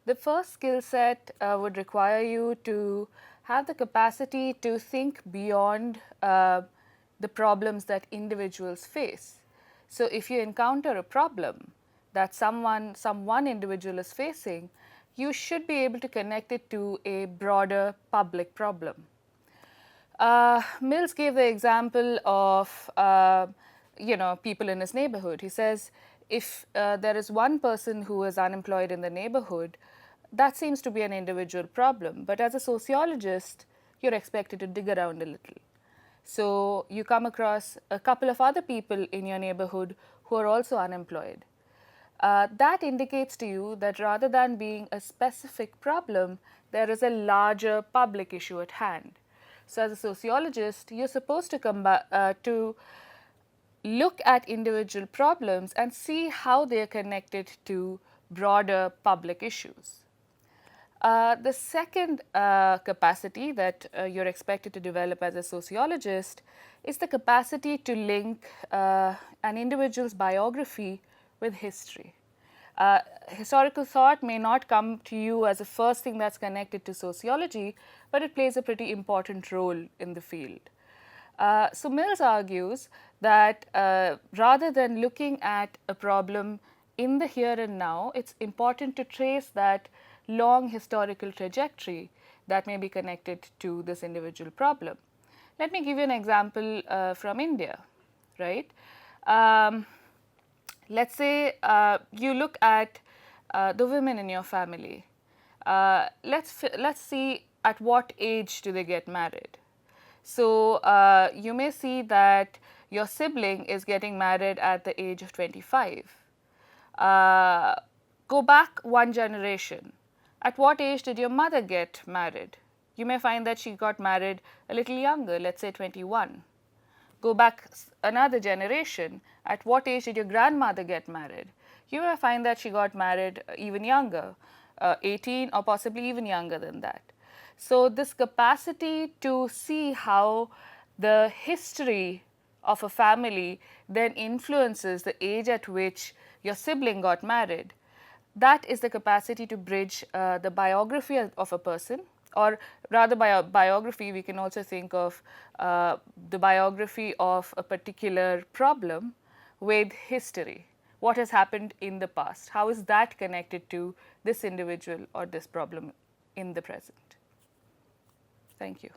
The first skill set would require you to have the capacity to think beyond the problems that individuals face. So if you encounter a problem that some one individual is facing, you should be able to connect it to a broader public problem. Mills gave the example of people in his neighborhood. He says if there is one person who is unemployed in the neighborhood, that seems to be an individual problem. But as a sociologist, you're expected to dig around a little. So you come across a couple of other people in your neighborhood who are also unemployed. That indicates to you that rather than being a specific problem, there is a larger public issue at hand. So as a sociologist, you're supposed to look at individual problems and see how they are connected to broader public issues. The second capacity that you're expected to develop as a sociologist is the capacity to link an individual's biography with history. Historical thought may not come to you as the first thing that's connected to sociology, but it plays a pretty important role in the field. So Mills argues that rather than looking at a problem in the here and now, it's important to trace that long historical trajectory that may be connected to this individual problem. Let me give you an example from India, right? Let's say you look at the women in your family. Let's see at what age do they get married. So you may see that your sibling is getting married at the age of 25. Go back one generation. At what age did your mother get married? You may find that she got married a little younger, let's say 21. Go back another generation. At what age did your grandmother get married? You may find that she got married even younger, 18 or possibly even younger than that. So this capacity to see how the history of a family then influences the age at which your sibling got married, that is the capacity to bridge the biography of a person, or rather by a biography we can also think of the biography of a particular problem with history. What has happened in the past? How is that connected to this individual or this problem in the present? Thank you.